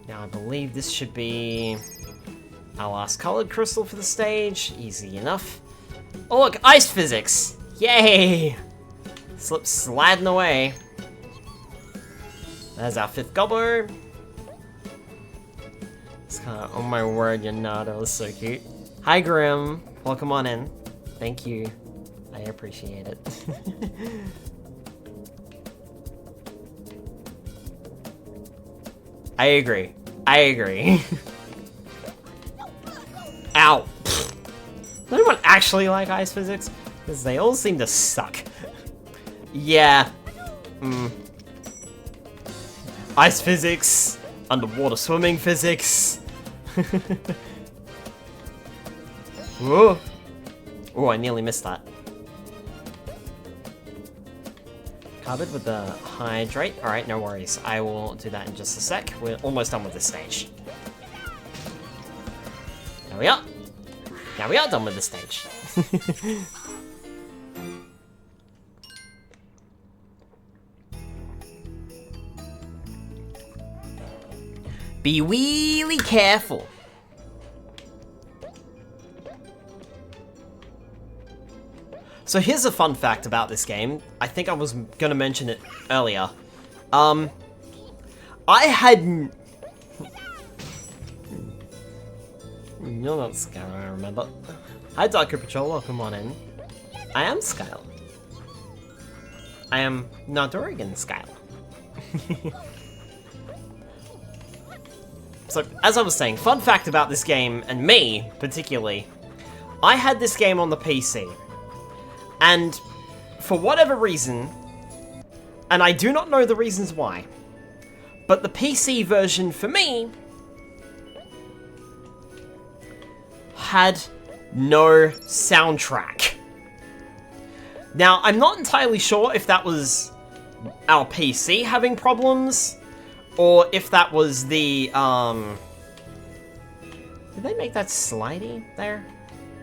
Now I believe this should be our last colored crystal for the stage. Easy enough. Oh look, ice physics! Yay! Slip sliding away. There's our 5th Gobbo. It's kinda, oh my word, Yanato is so cute. Hi Grim, welcome on in. Thank you. I appreciate it. I agree. I agree. Ow. Does anyone actually like ice physics? Because they all seem to suck. Yeah. Ice physics. Underwater swimming physics. Whoa. Oh, I nearly missed that. Covered with the hydrate. Alright, no worries. I will do that in just a sec. We're almost done with this stage. There we are. Now we are done with this stage. Be really careful. So here's a fun fact about this game. I think I was gonna mention it earlier. I had... You're not Skylar, I remember. Hi Darker Patrol, come on in. I am Skylar. I am not Oregon Skylar. So, as I was saying, fun fact about this game, and me, particularly, I had this game on the PC. And, for whatever reason, and I do not know the reasons why, but the PC version, for me, had no soundtrack. Now, I'm not entirely sure if that was our PC having problems, or if that was the, Did they make that slidey there?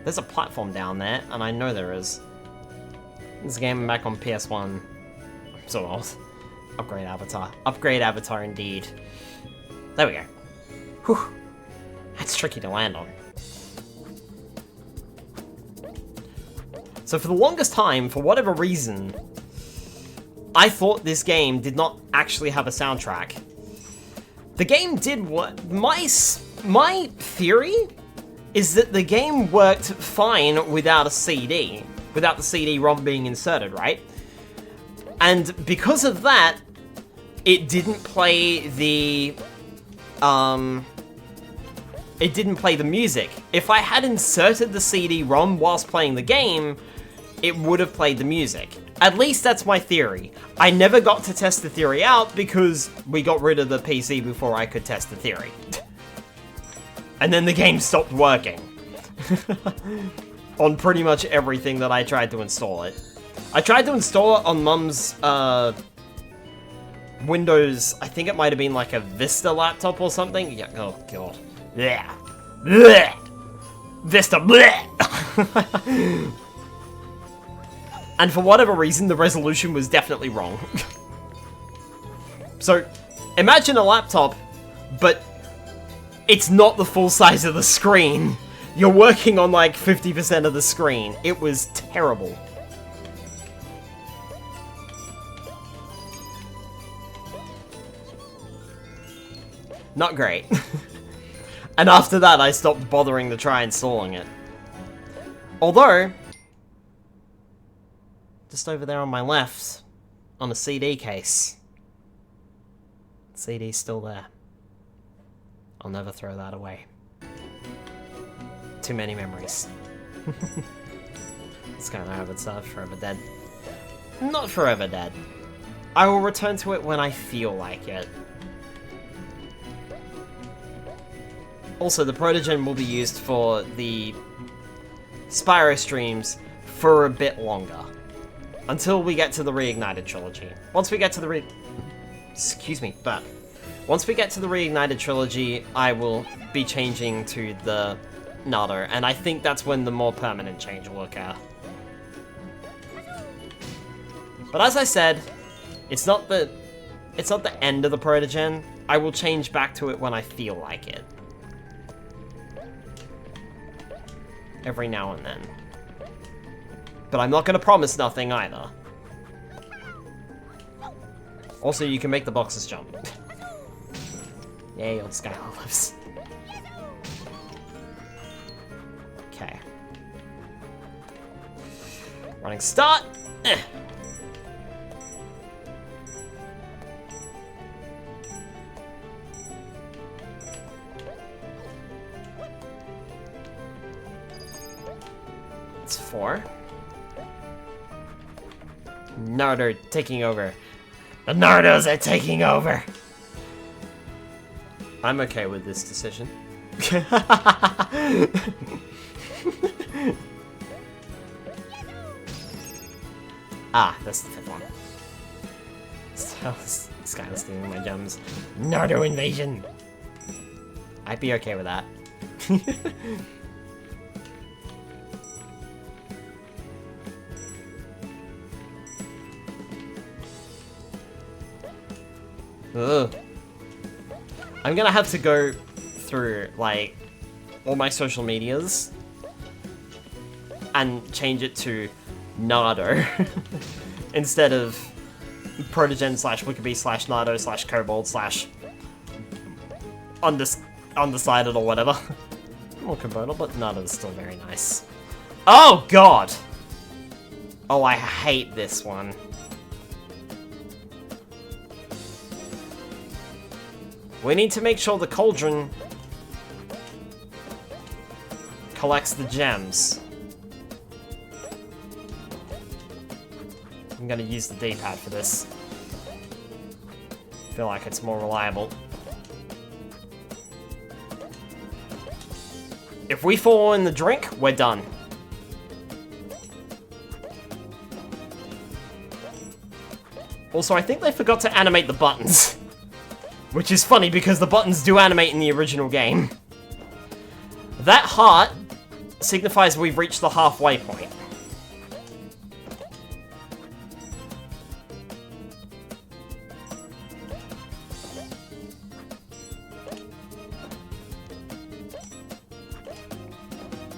There's a platform down there, and I know there is. This game back on PS1. I'm so old. Upgrade avatar. Upgrade avatar indeed. There we go. Whew. That's tricky to land on. So for the longest time, for whatever reason, I thought this game did not actually have a soundtrack. The game did what... my theory is that the game worked fine without a CD, without the CD-ROM being inserted, right? And because of that, it didn't play the, it didn't play the music. If I had inserted the CD-ROM whilst playing the game, it would have played the music. At least that's my theory. I never got to test the theory out because we got rid of the PC before I could test the theory. And then the game stopped working. On pretty much everything that I tried to install it. I tried to install it on Mum's, Windows, I think it might have been like a Vista laptop or something. Yeah, oh god. Yeah. Blech. Vista, blech. And for whatever reason, the resolution was definitely wrong. So, imagine a laptop, but it's not the full size of the screen. You're working on like 50% of the screen. It was terrible. Not great. And after that, I stopped bothering to try installing it. Although, just over there on my left, on a CD case, the CD's still there. I'll never throw that away. Too many memories. It's kind of how it's forever dead. Not forever dead. I will return to it when I feel like it. Also, the Protogen will be used for the Spyro streams for a bit longer. Until we get to the Reignited trilogy. Once we get to the once we get to the Reignited trilogy, I will be changing to the Nardo, and I think that's when the more permanent change will occur. But as I said, it's not the end of the Protogen. I will change back to it when I feel like it. Every now and then. But I'm not going to promise nothing either. Also, you can make the boxes jump. Yay, on Sky Olives. Okay. Running start! It's 4. Nardo taking over. The Nardos are taking over! I'm okay with this decision. Ah, that's the 5th one. This guy was stealing my gems. Nardo invasion! I'd be okay with that. Ugh. I'm gonna have to go through, like, all my social medias and change it to Nardo instead of Protogen /Wikibee /Nardo /Kobold undecided or whatever. More Kobold, but Nardo's still very nice. Oh god! Oh, I hate this one. We need to make sure the cauldron collects the gems. I'm gonna use the D-pad for this. Feel like it's more reliable. If we fall in the drink, we're done. Also, I think they forgot to animate the buttons. Which is funny because the buttons do animate in the original game. That heart signifies we've reached the halfway point.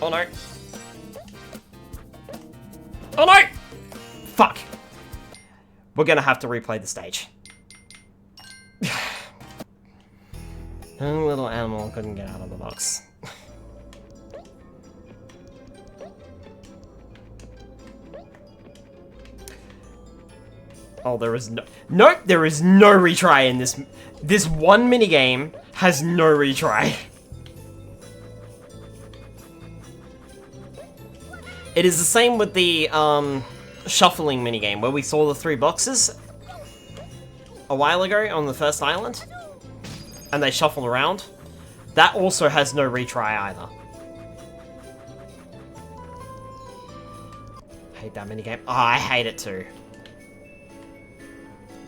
Oh no. Oh no! Fuck. We're gonna have to replay the stage. Little animal couldn't get out of the box. Oh, there is no... Nope, there is no retry in this. This one minigame has no retry. It is the same with the, shuffling minigame, where we saw the 3 boxes a while ago on the first island, and they shuffle around. That also has no retry either. Hate that minigame. Oh, I hate it too.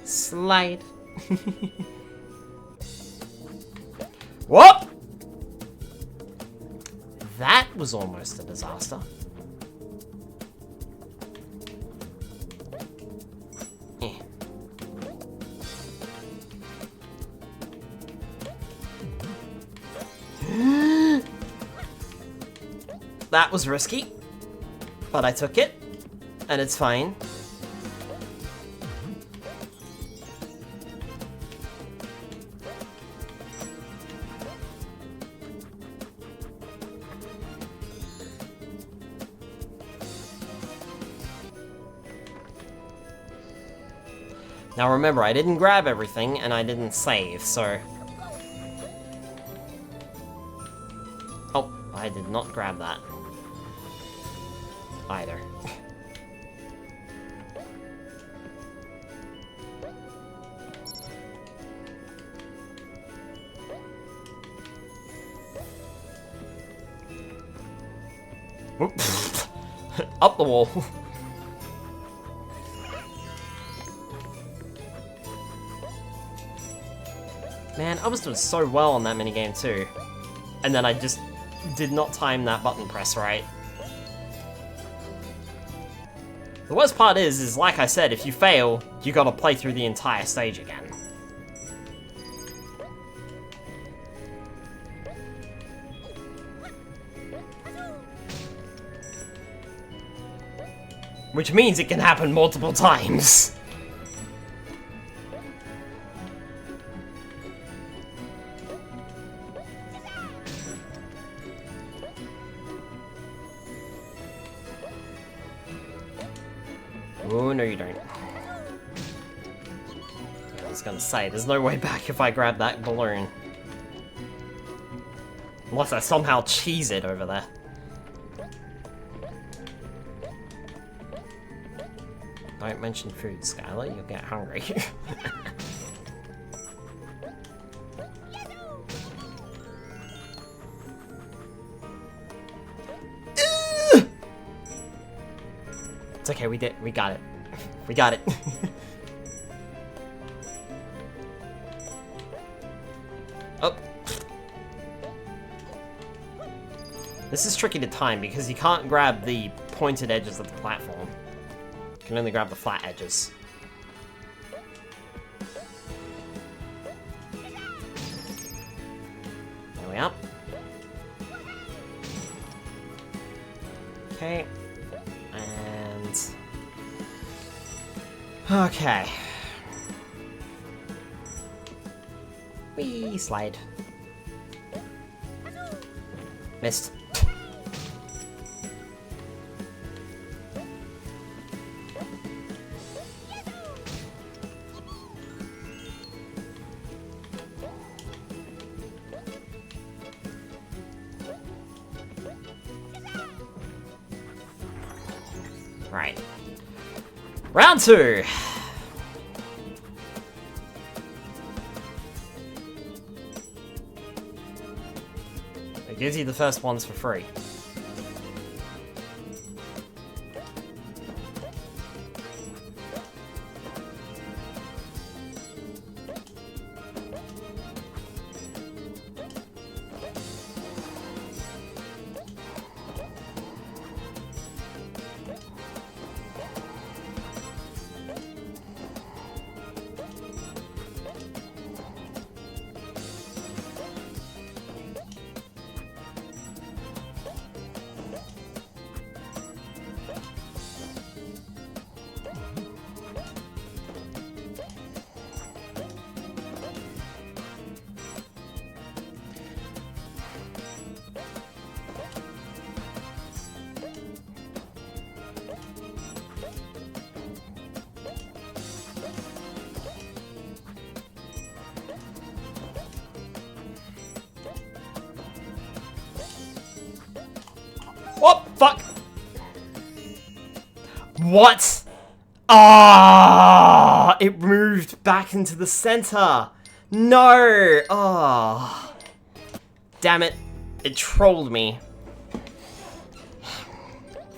Slide. What? That was almost a disaster. That was risky, but I took it, and it's fine. Now remember, I didn't grab everything, and I didn't save, so... Oh, I did not grab that. Either. Up the wall. Man, I was doing so well on that minigame too. And then I just did not time that button press right. The worst part is like I said, if you fail, you gotta play through the entire stage again. Which means it can happen multiple times. Oh, no you don't. I was gonna say, there's no way back if I grab that balloon. Unless I somehow cheese it over there. Don't mention food, Skylar, you'll get hungry. It's okay, we got it. We got it. Oh. This is tricky to time because you can't grab the pointed edges of the platform. You can only grab the flat edges. There we are. Okay. Okay. Wee slide. Missed. Right. Round 2. It gives you the first ones for free. Oh, fuck! What? Ah! It moved back into the center! No! Ah! Damn it. It trolled me.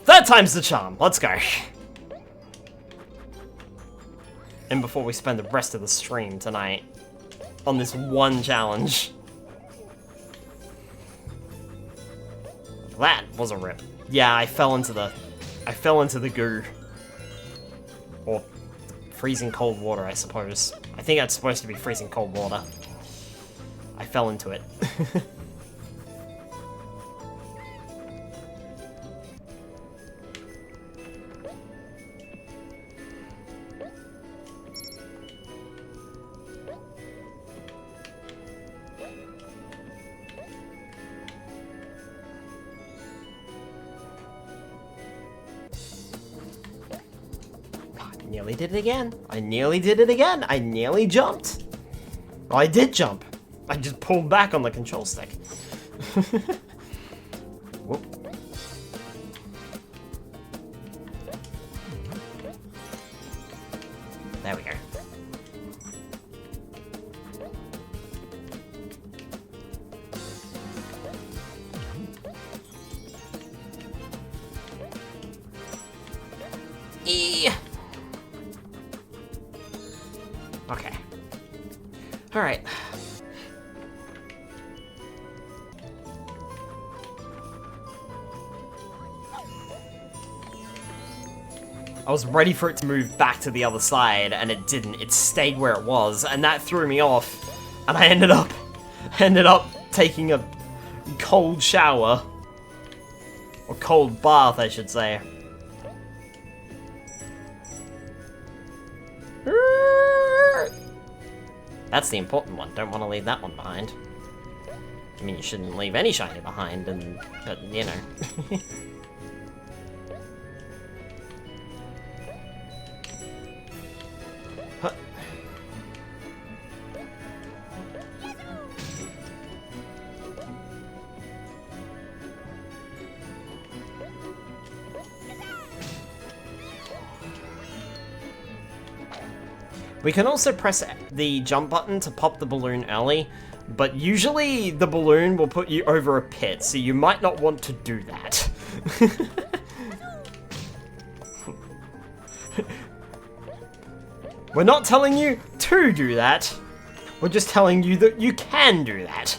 Third time's the charm. Let's go. And before we spend the rest of the stream tonight on this one challenge. That was a rip. Yeah, I fell into the goo. Or freezing cold water, I suppose. I think that's supposed to be freezing cold water. I fell into it. Nearly did it again. I nearly did it again. I nearly jumped. Well, I did jump. I just pulled back on the control stick. Whoop. There we go. Okay. Alright. I was ready for it to move back to the other side, and it didn't. It stayed where it was, and that threw me off. And I ended up taking a cold shower. Or cold bath, I should say. That's the important one. Don't want to leave that one behind. I mean, you shouldn't leave any shiny behind, but you know. Huh. We can also press the jump button to pop the balloon early, but usually the balloon will put you over a pit, so you might not want to do that. We're not telling you to do that, we're just telling you that you can do that.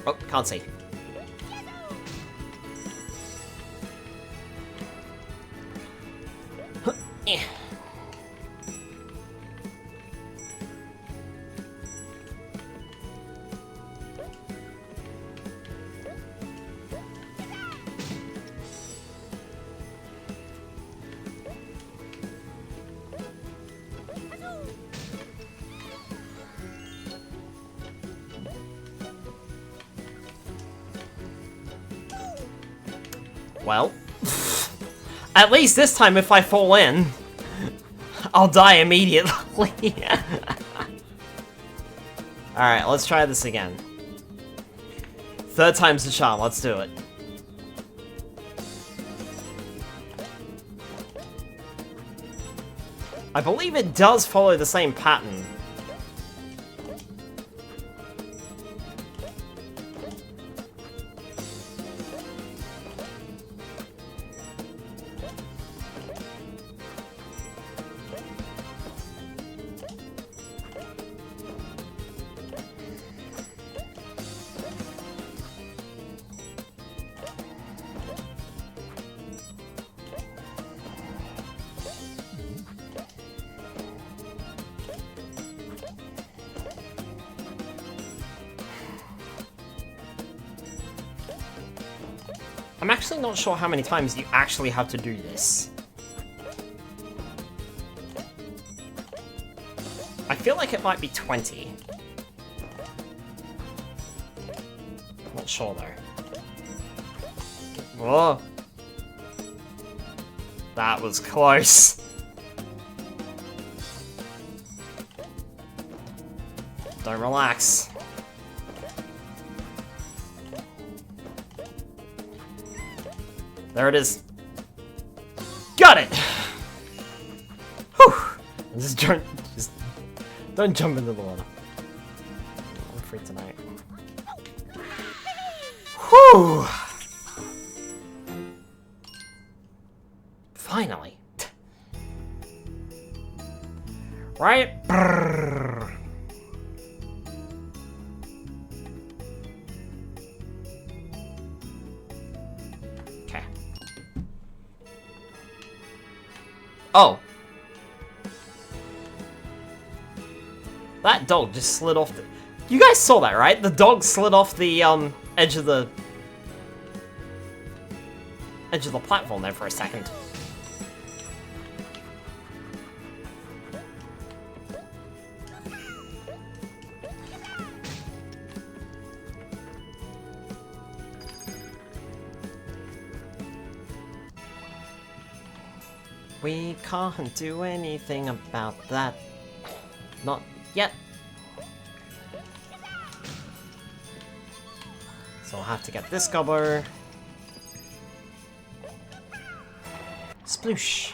Oh, can't see. Well, at least this time if I fall in, I'll die immediately. Alright, let's try this again. Third time's the charm, let's do it. I believe it does follow the same pattern. I'm actually not sure how many times you actually have to do this. feel like it might be 20. Not sure though. Whoa. That was close. Don't relax. There it is. Got it! Whew! Just don't jump into the water. I'm free tonight. Whew! Finally. Right? Brrr. Okay. Oh. That dog just slid off the... You guys saw that, right? The dog slid off the, edge of the platform there for a second. We can't do anything about that. Not yet. So I'll have to get this Gobbo. Sploosh.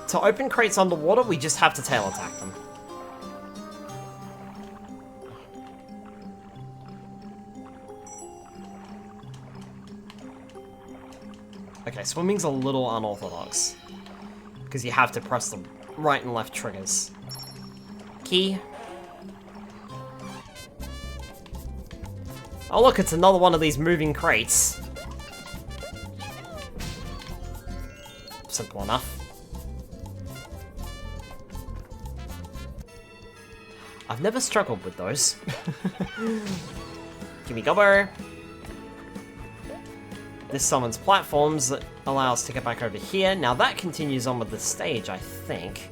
To open crates underwater, we just have to tail attack them. Okay, swimming's a little unorthodox, because you have to press the right and left triggers. Key. Oh look, it's another one of these moving crates. Simple enough. I've never struggled with those. Gimme Gobbo. This summons platforms that allow us to get back over here. Now that continues on with the stage, I think.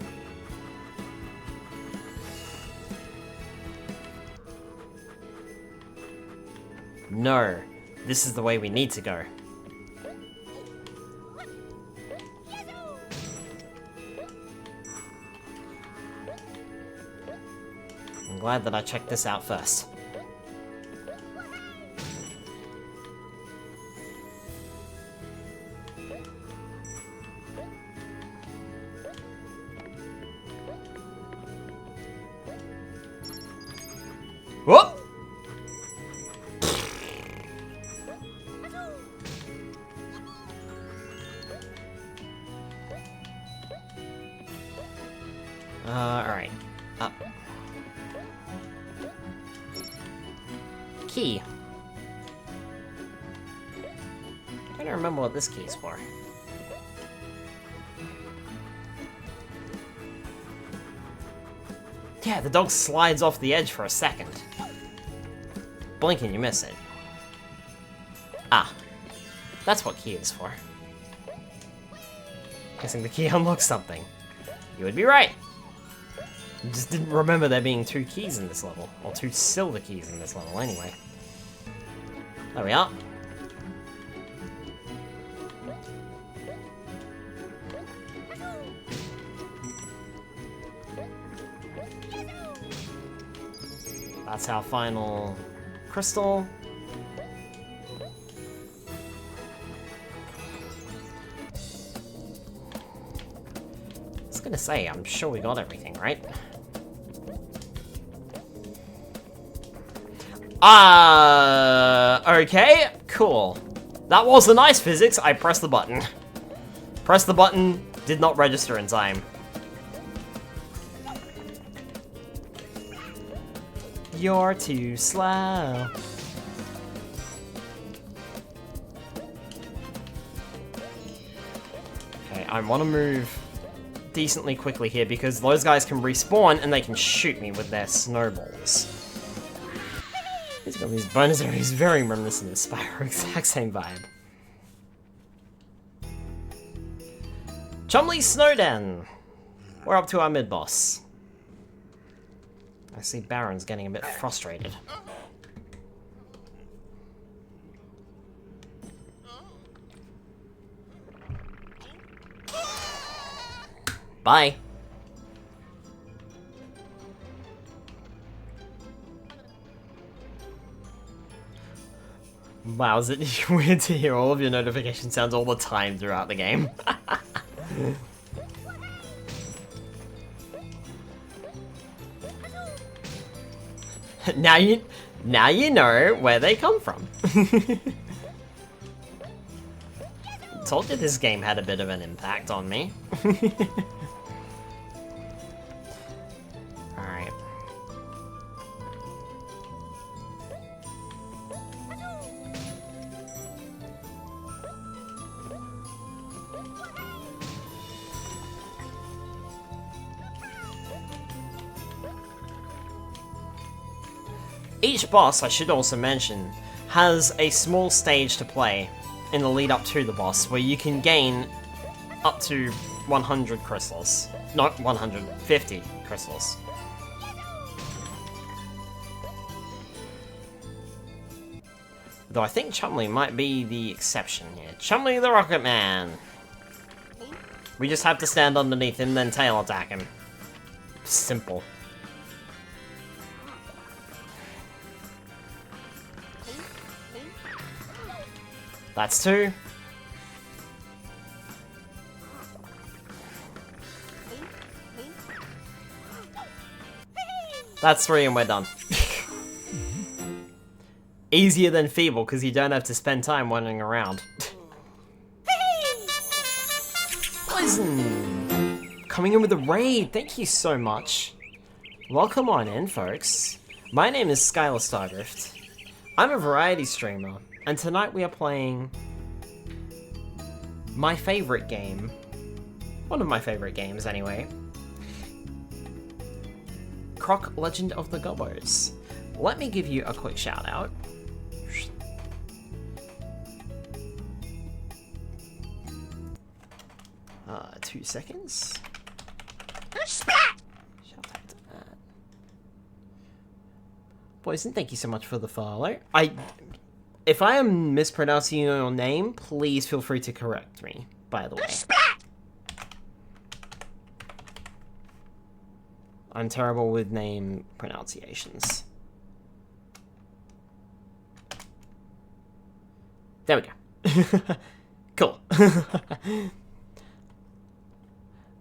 No, this is the way we need to go. I'm glad that I checked this out first. Whoop! Alright. Up. Key. I don't remember what this key is for. Yeah, the dog slides off the edge for a second. Blink and you miss it. Ah. That's what key is for. Guessing the key unlocks something. You would be right. You just didn't remember there being 2 keys in this level. Or 2 silver keys in this level, anyway. There we are. That's our final crystal. I was gonna say, I'm sure we got everything, right? Okay, cool. That was the nice physics. I pressed the button. Press the button, did not register in time. You're too slow. Okay, I want to move decently quickly here because those guys can respawn and they can shoot me with their snowballs. He's got these bonus areas very reminiscent of Spyro, exact same vibe. Chumley's Snowden! We're up to our mid-boss. I see Baron's getting a bit frustrated. Bye! Wow, is it weird to hear all of your notification sounds all the time throughout the game? Now you know where they come from. Told you this game had a bit of an impact on me. Alright. Each boss, I should also mention, has a small stage to play in the lead up to the boss, where you can gain up to 100 crystals. Not 150 crystals. Though I think Chumley might be the exception here. Chumley the Rocket Man! We just have to stand underneath him, then tail attack him. Simple. That's 2. That's 3 and we're done. Easier than Feeble, because you don't have to spend time wandering around. Poison! Coming in with a raid, thank you so much. Welcome on in, folks. My name is Skylar Stargrift. I'm a variety streamer. And tonight we are playing my favorite game. One of my favorite games, anyway. Croc, Legend of the Gobbos. Let me give you a quick shout out. 2 seconds. Shout out to that. Poison, thank you so much for the follow. If I am mispronouncing your name, please feel free to correct me, by the way. I'm terrible with name pronunciations. There we go. Cool.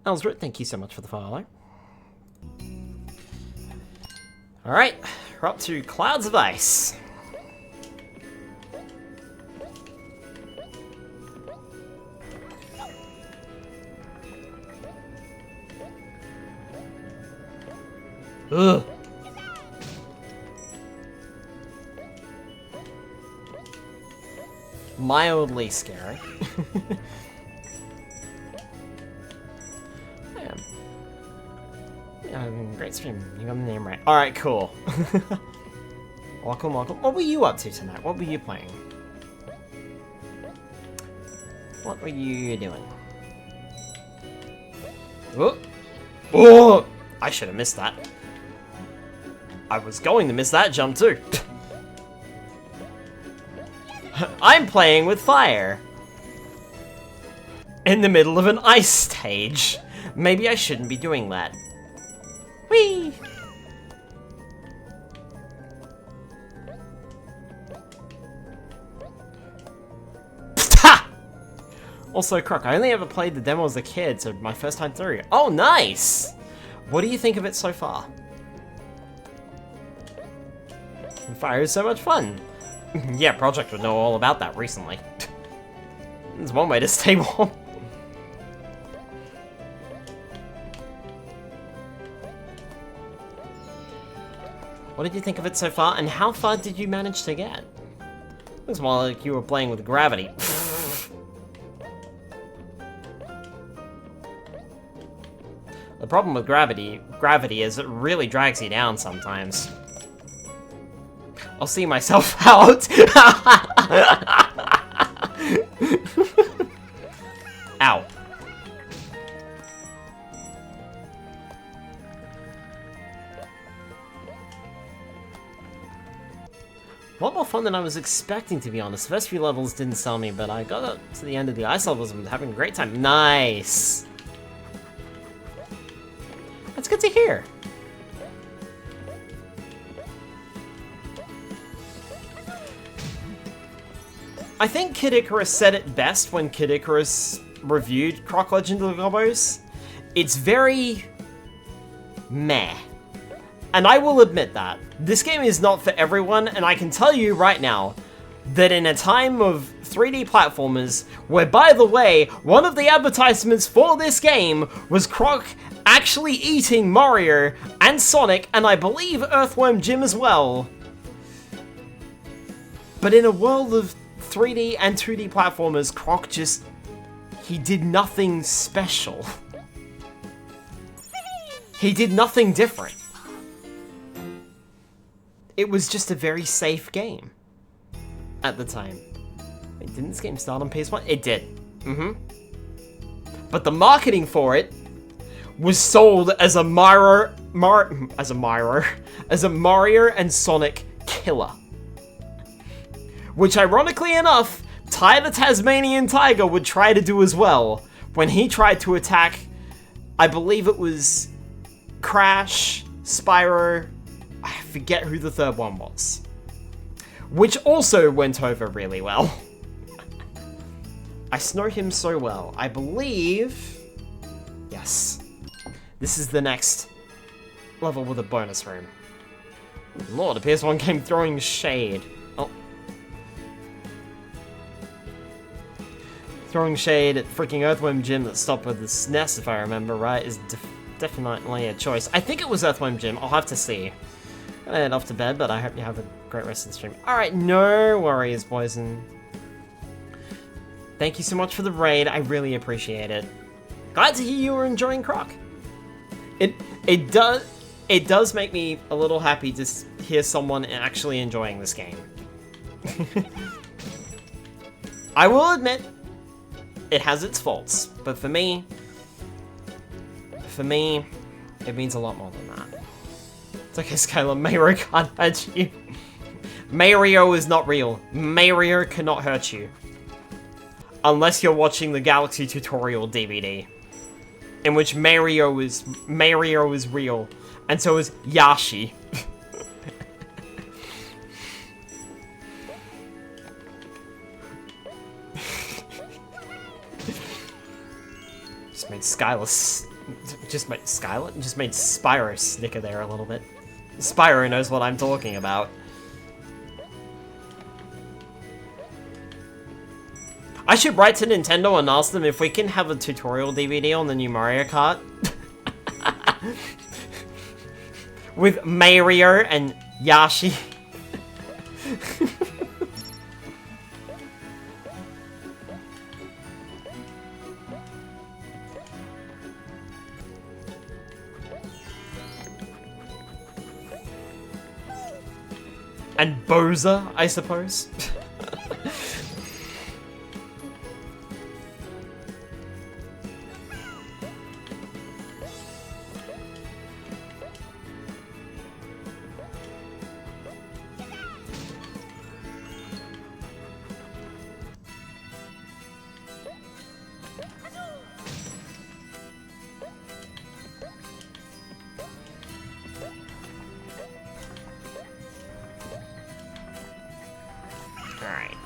Ellsworth, thank you so much for the follow. Alright, we're up to Clouds of Ice. Ugh. Mildly scary. Great stream. You got the name right. Alright, cool. Welcome, welcome. What were you up to tonight? What were you playing? What were you doing? Oh! Oh! I should have missed that. I was going to miss that jump too. I'm playing with fire. In the middle of an ice stage. Maybe I shouldn't be doing that. Whee! Ha! Also, Croc, I only ever played the demo as a kid, so my first time through. Oh, nice! What do you think of it so far? Fire is so much fun. Yeah, Project would know all about that recently. There's one way to stay warm. What did you think of it so far, and how far did you manage to get? It was more like you were playing with gravity. The problem with gravity is it really drags you down sometimes. I'll see myself out. Ow. A lot more fun than I was expecting, to be honest. The first few levels didn't sell me, but I got up to the end of the ice levels and having a great time. Nice! That's good to hear. I think Kid Icarus said it best when Kid Icarus reviewed Croc Legend of the Gobbos. It's very meh. And I will admit that. This game is not for everyone, and I can tell you right now that in a time of 3D platformers, where, by the way, one of the advertisements for this game was Croc actually eating Mario and Sonic, and I believe Earthworm Jim as well. But in a world of 3D and 2D platformers, Croc just... he did nothing special. He did nothing different. It was just a very safe game at the time. Wait, didn't this game start on PS1? It did. But the marketing for it was sold as a Mario and Sonic killer. Which, ironically enough, Ty the Tasmanian Tiger would try to do as well when he tried to attack, I believe it was Crash, Spyro, I forget who the third one was. Which also went over really well. I know him so well. I believe... yes. This is the next level with a bonus room. Lord, the PS1 game throwing shade. Oh. Throwing shade at freaking Earthworm Jim that stopped with the SNES, if I remember right, is definitely a choice. I think it was Earthworm Jim. I'll have to see. I'm gonna head off to bed, but I hope you have a great rest of the stream. Alright, no worries, boys, and thank you so much for the raid. I really appreciate it. Glad to hear you were enjoying Croc. It does make me a little happy to hear someone actually enjoying this game. I will admit, it has its faults, but for me, it means a lot more than that. It's okay, Skylar, Mario can't hurt you. Mario is not real. Mario cannot hurt you. Unless you're watching the Galaxy Tutorial DVD. In which Mario is real. And so is Yashi. Just made Spyro snicker there a little bit. Spyro knows what I'm talking about. I should write to Nintendo and ask them if we can have a tutorial DVD on the new Mario Kart. With Mario and Yashi. And Bowser, I suppose. Alright.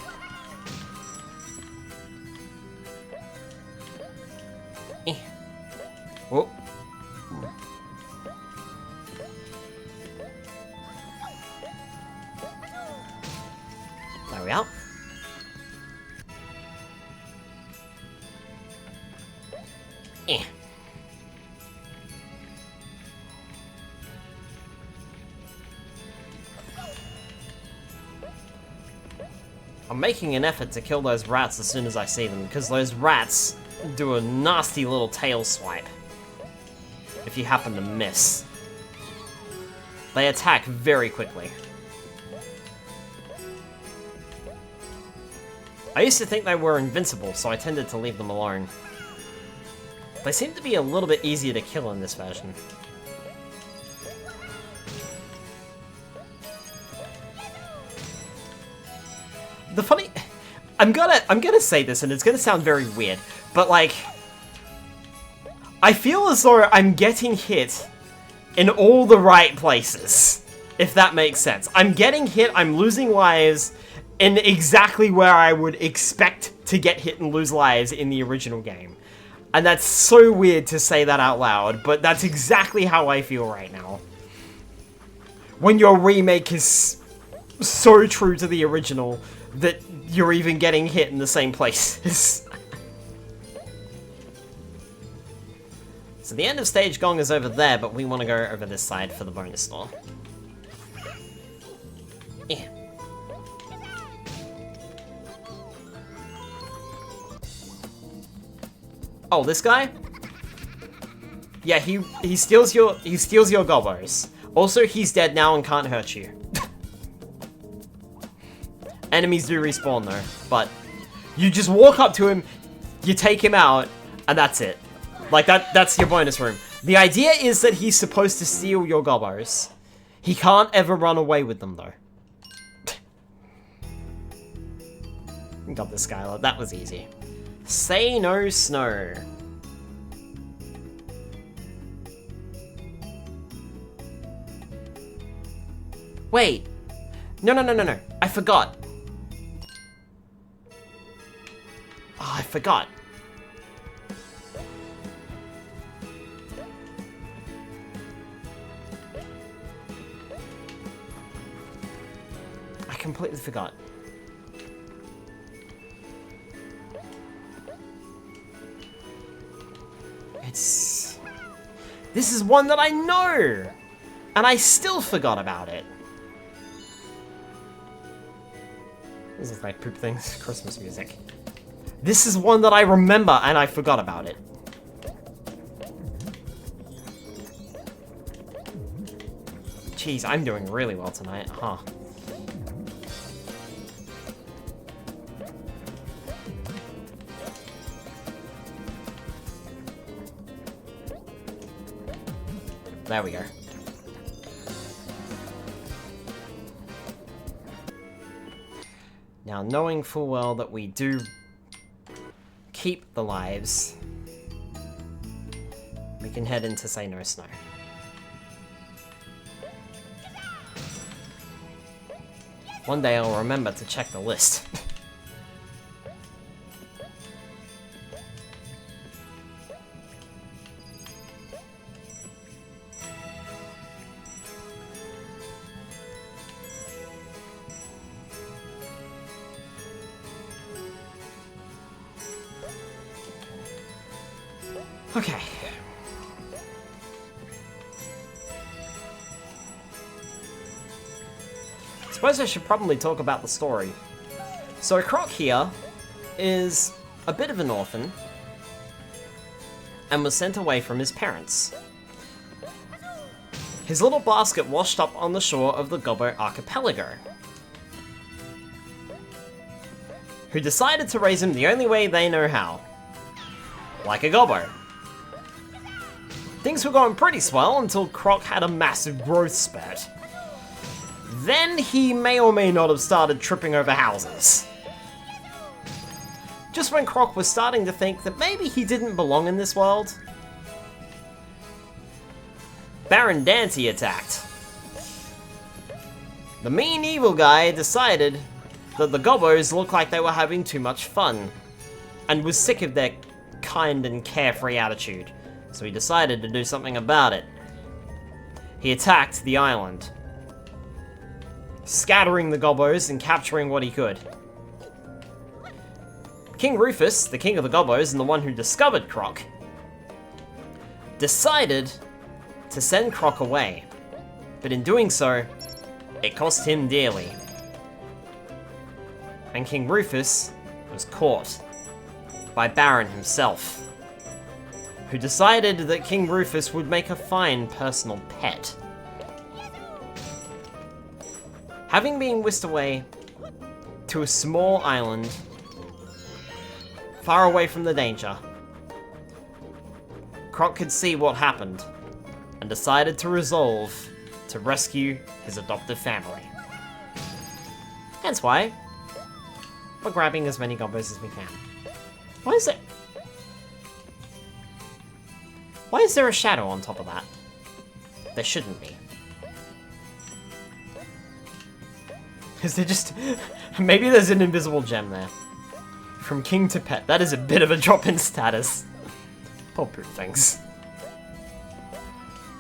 Oh. There we are. I'm making an effort to kill those rats as soon as I see them, because those rats do a nasty little tail swipe. If you happen to miss. They attack very quickly. I used to think they were invincible, so I tended to leave them alone. They seem to be a little bit easier to kill in this version. the funny... I'm gonna say this, and it's gonna sound very weird, but, like... I feel as though I'm getting hit in all the right places, if that makes sense. I'm getting hit, I'm losing lives in exactly where I would expect to get hit and lose lives in the original game. And that's so weird to say that out loud, but that's exactly how I feel right now. When your remake is so true to the original that you're even getting hit in the same places. So the end of stage gong is over there, but we want to go over this side for the bonus door. Yeah. Oh, this guy? Yeah, he steals your Gobbos. Also, he's dead now and can't hurt you. Enemies do respawn though, but you just walk up to him, you take him out, and that's it. Like that's your bonus room. The idea is that he's supposed to steal your Gobbos. He can't ever run away with them though. Got the Skylar, that was easy. Say no snow. Wait. No. I forgot. Oh, I forgot. I completely forgot. This is one that I know! And I still forgot about it. This is like poop things, Christmas music. This is one that I remember and I forgot about it. Jeez, I'm doing really well tonight, huh? There we go. Now, knowing full well that we do keep the lives, we can head into Say No Snow. One day I'll remember to check the list. Okay. Suppose I should probably talk about the story. So Croc here is a bit of an orphan and was sent away from his parents. His little basket washed up on the shore of the Gobbo archipelago, who decided to raise him the only way they know how. Like a Gobbo. Things were going pretty swell until Croc had a massive growth spurt. Then he may or may not have started tripping over houses. Just when Croc was starting to think that maybe he didn't belong in this world, Baron Dancy attacked. The mean evil guy decided that the Gobbos looked like they were having too much fun, and was sick of their kind and carefree attitude, so he decided to do something about it. He attacked the island, scattering the Gobbos and capturing what he could. King Rufus, the king of the Gobbos and the one who discovered Croc, decided to send Croc away, but in doing so, it cost him dearly. And King Rufus was caught by Baron himself, who decided that King Rufus would make a fine personal pet. Having been whisked away to a small island, far away from the danger, Croc could see what happened, and decided to resolve to rescue his adoptive family. Hence why We're grabbing as many Gobbos as we can. Why is it? Why is there a shadow on top of that? There shouldn't be. Is there just... Maybe there's an invisible gem there. From king to pet. That is a bit of a drop in status. Poor poop things.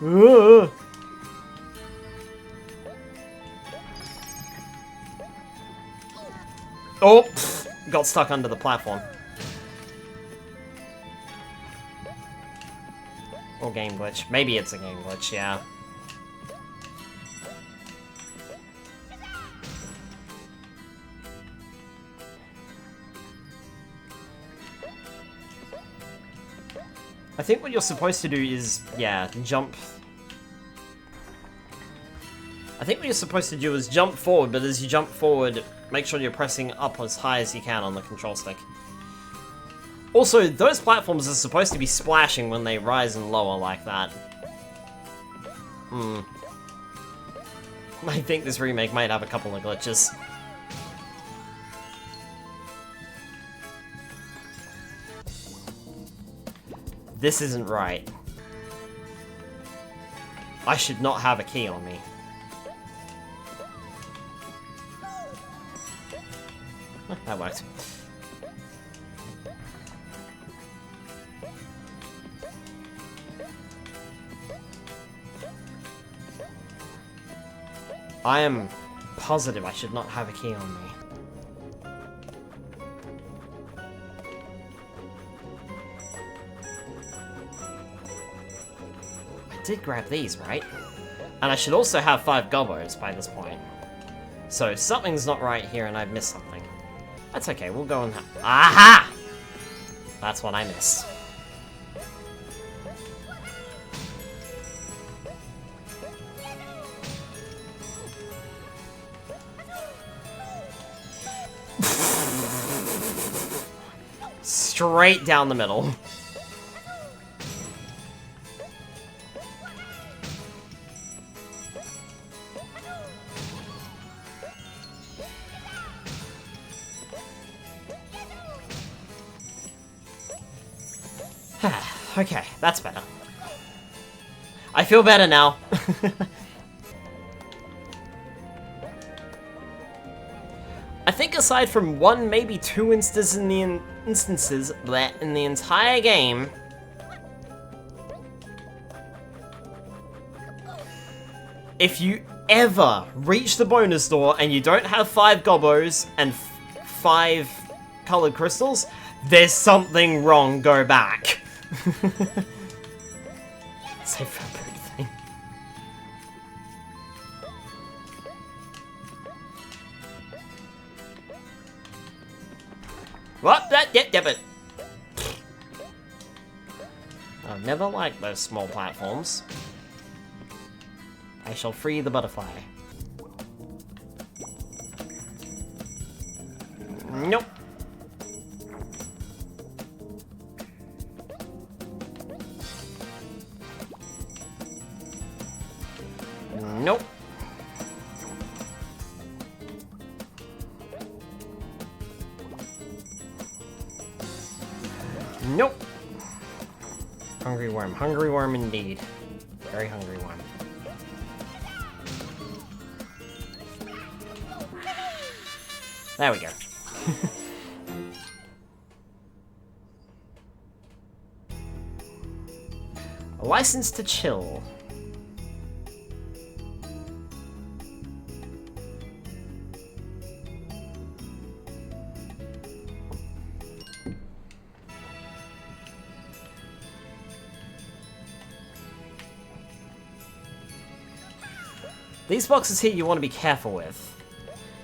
Ooh. Oh! Pfft, got stuck under the platform. Or game glitch. Maybe it's a game glitch, yeah. I think what you're supposed to do is, yeah, jump. I think what you're supposed to do is jump forward, but as you jump forward, make sure you're pressing up as high as you can on the control stick. Also, those platforms are supposed to be splashing when they rise and lower like that. I think this remake might have a couple of glitches. This isn't right. I should not have a key on me. That worked. I am positive I should not have a key on me. I did grab these, right? And I should also have 5 Gobbos by this point. So something's not right here and I've missed something. That's okay, we'll go and aha! That's what I missed. Straight down the middle. Okay, that's better. I feel better now. I think aside from one, maybe 2 instances in the entire game, if you ever reach the bonus door and you don't have 5 Gobbos and 5 colored crystals, there's something wrong. Go back. Save for everything. What? That? Yep, it. I've never liked those small platforms. I shall free the butterfly. Nope. Nope. Nope. Hungry worm indeed. Very hungry worm. There we go. A license to chill. These boxes here you want to be careful with.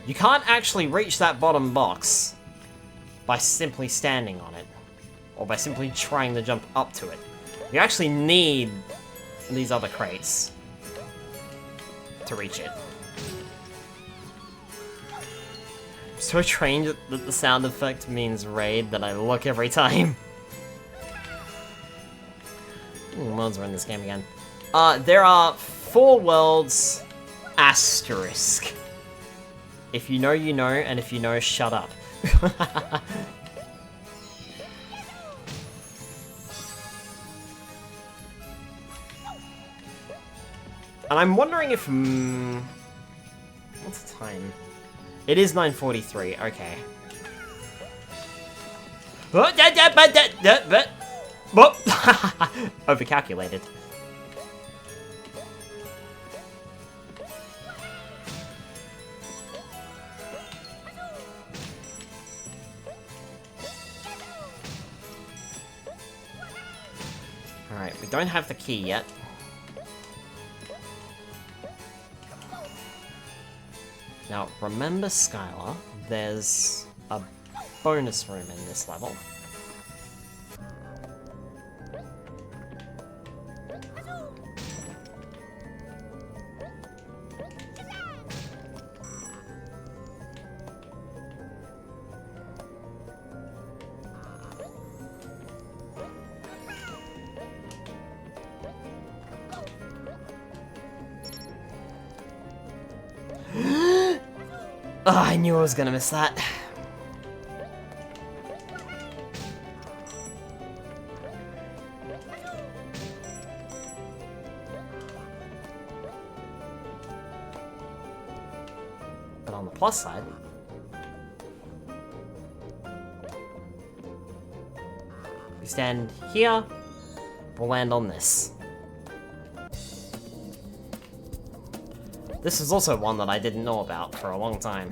You can't actually reach that bottom box by simply standing on it, or by simply trying to jump up to it. You actually need these other crates to reach it. I'm so trained that the sound effect means raid that I look every time. Worlds are in this game again. There are 4 worlds, asterisk. If you know, you know, and if you know, shut up. And I'm wondering if... what's the time? It is 9:43, okay. Overcalculated. Alright, we don't have the key yet. Now, remember, Skylar, there's a bonus room in this level. Oh, I knew I was gonna miss that. But on the plus side, we stand here, we'll land on this. This is also one that I didn't know about for a long time.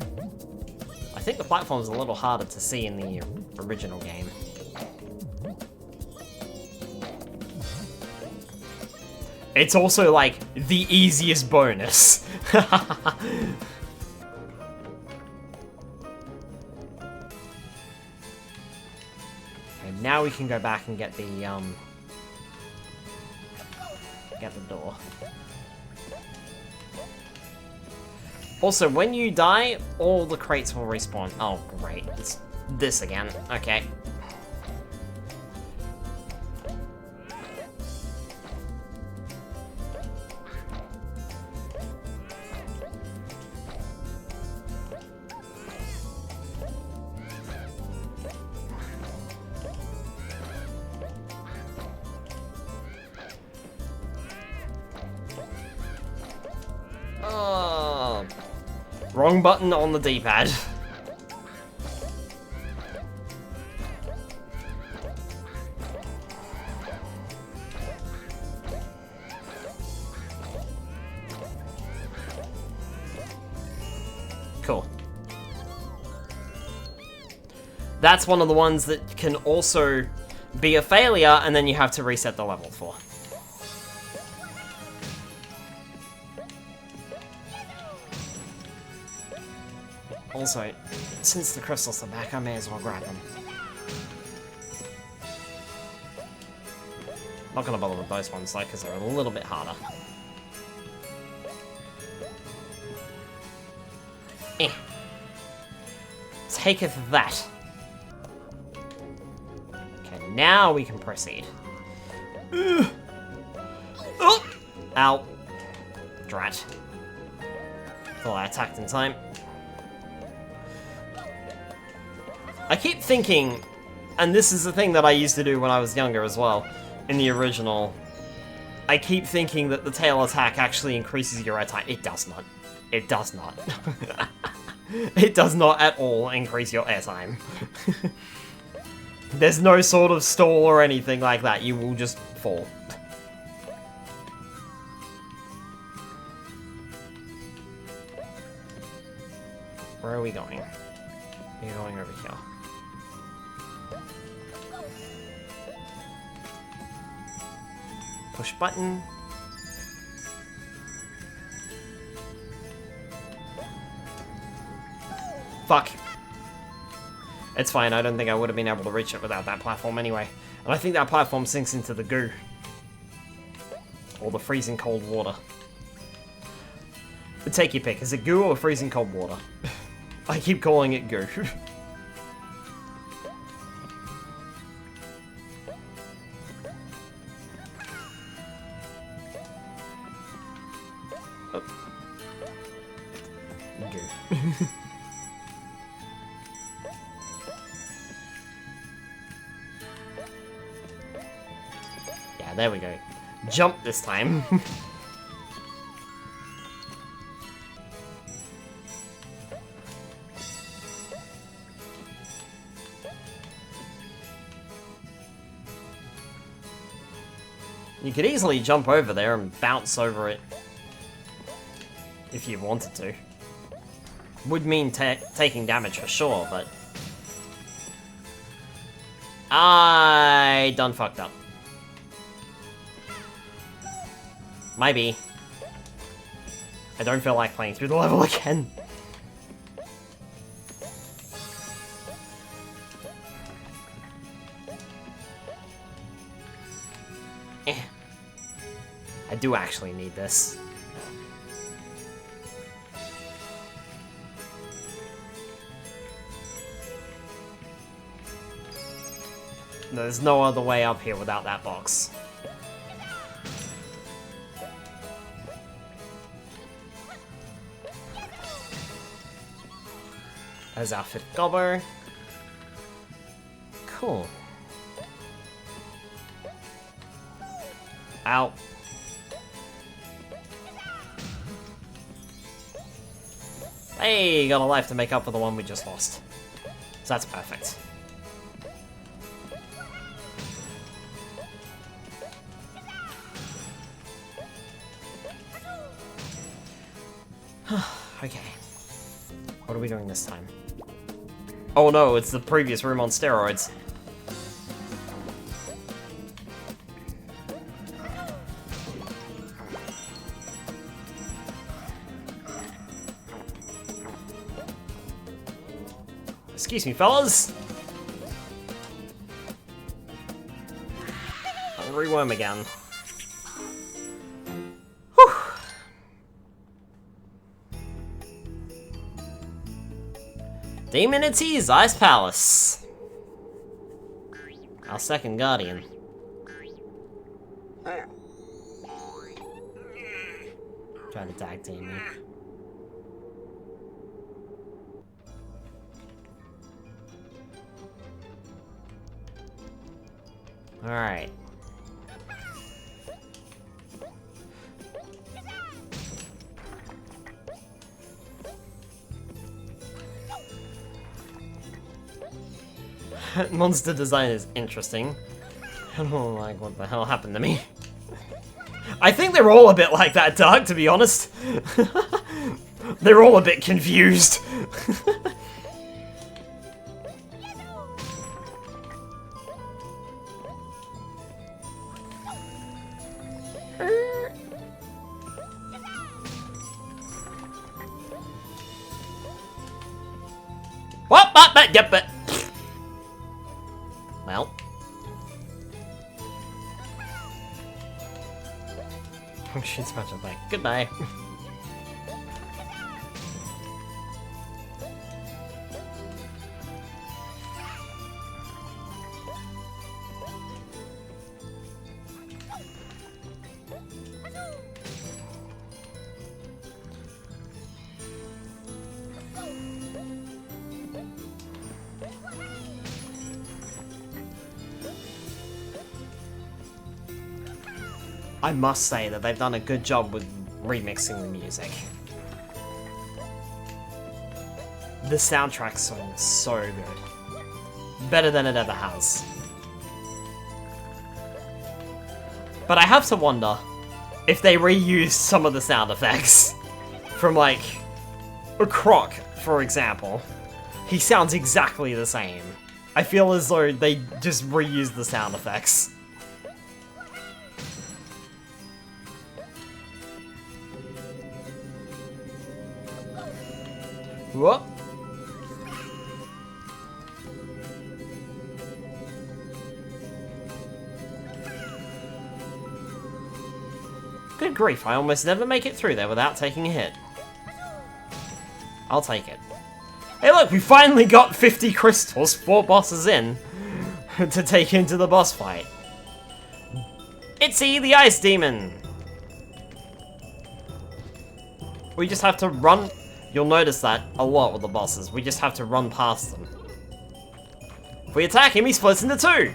I think the platform's a little harder to see in the original game. It's also, like, the easiest bonus. Okay, now we can go back and get the door. Also, when you die, all the crates will respawn. Oh, great. It's this again. Okay. Oh. Wrong button on the D-pad. Cool. That's one of the ones that can also be a failure, and then you have to reset the level for. Also, since the crystals are back, I may as well grab them. Not gonna bother with those ones, though, because they're a little bit harder. Eh. Taketh that. Okay, now we can proceed. Oh! Ow. Drat. Thought I attacked in time. I keep thinking, and this is the thing that I used to do when I was younger as well, in the original, I keep thinking that the tail attack actually increases your airtime. It does not. It does not. It does not at all increase your airtime. There's no sort of stall or anything like that. You will just fall. Where are we going? We're going over here. Push button. Fuck. It's fine, I don't think I would have been able to reach it without that platform anyway. And I think that platform sinks into the goo. Or the freezing cold water. But take your pick, is it goo or freezing cold water? I keep calling it goo. Yeah, there we go. Jump this time. You could easily jump over there and bounce over it. If you wanted to. Would mean taking damage for sure, but... I done fucked up. Maybe. I don't feel like playing through the level again. I do actually need this. There's no other way up here without that box. There's our 5th Gobbo. Cool. Ow. Hey, got a life to make up for the one we just lost. So that's perfect. Okay. What are we doing this time? Oh no, it's the previous room on steroids. Excuse me, fellas. Hungry worm again. Whew. Demonity's Ice Palace. Our second guardian. Try to tag team me. Alright. Monster design is interesting. I don't like what the hell happened to me. I think they're all a bit like that, Doug, to be honest. They're all a bit confused. Yep, but... Well. Functions much of like, goodbye. I must say that they've done a good job with remixing the music. The soundtrack song is so good. Better than it ever has. But I have to wonder if they reused some of the sound effects from, like, a Croc, for example. He sounds exactly the same. I feel as though they just reused the sound effects. Whoop. Good grief, I almost never make it through there without taking a hit. I'll take it. Hey look, we finally got 50 crystals, 4 bosses in, to take into the boss fight. Itsy the Ice Demon! We just have to run... You'll notice that a lot with the bosses. We just have to run past them. If we attack him, he splits into 2!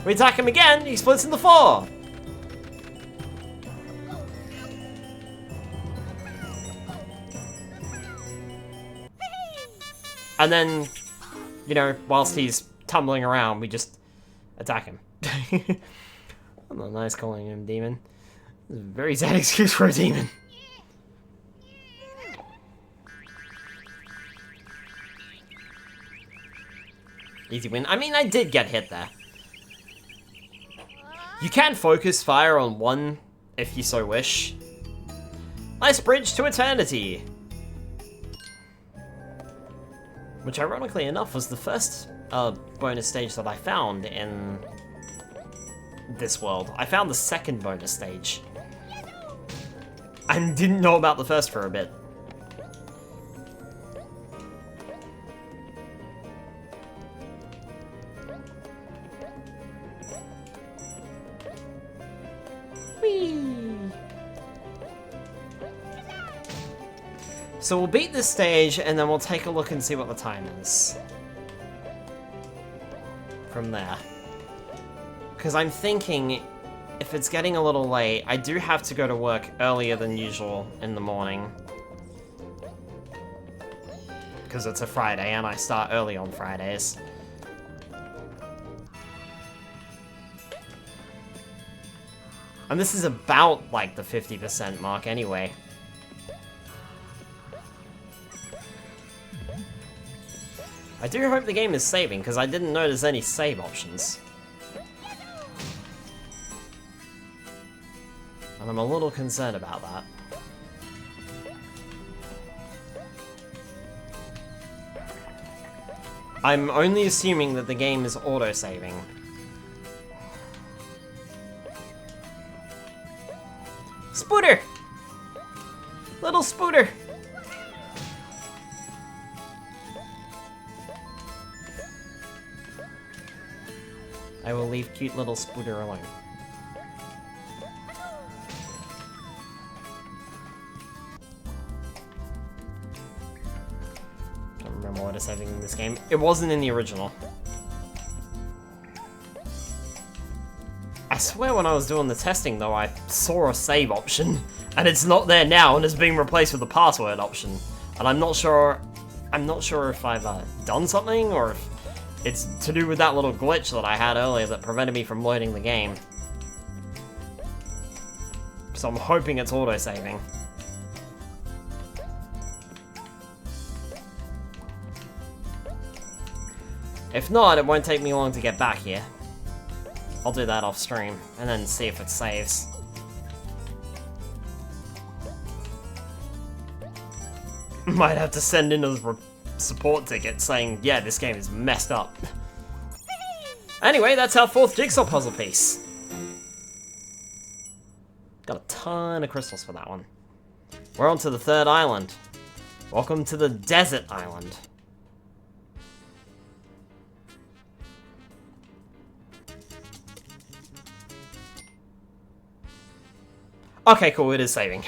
We attack him again, he splits into 4. And then, you know, whilst he's tumbling around, we just attack him. I'm not nice calling him demon. This is a very sad excuse for a demon. Easy win. I mean, I did get hit there. You can focus fire on one if you so wish. Nice bridge to eternity. Which, ironically enough, was the first bonus stage that I found in this world. I found the second bonus stage. And didn't know about the first for a bit. So we'll beat this stage, and then we'll take a look and see what the time is. From there. Because I'm thinking, if it's getting a little late, I do have to go to work earlier than usual in the morning. Because it's a Friday, and I start early on Fridays. And this is about, like, the 50% mark anyway. I do hope the game is saving, because I didn't notice any save options. And I'm a little concerned about that. I'm only assuming that the game is auto-saving. Spooter! Little Spooter! I will leave cute little Spooter alone. I don't remember what is saving in this game. It wasn't in the original. I swear when I was doing the testing though, I saw a save option, and it's not there now and is being replaced with the password option. And I'm not sure if I've done something or if it's to do with that little glitch that I had earlier that prevented me from loading the game. So I'm hoping it's auto-saving. If not, it won't take me long to get back here. I'll do that off stream, and then see if it saves. Might have to send in a support ticket saying, yeah, this game is messed up. Anyway, that's our 4th jigsaw puzzle piece. Got a ton of crystals for that one. We're on to the 3rd island. Welcome to the desert island. Okay, cool, it is saving.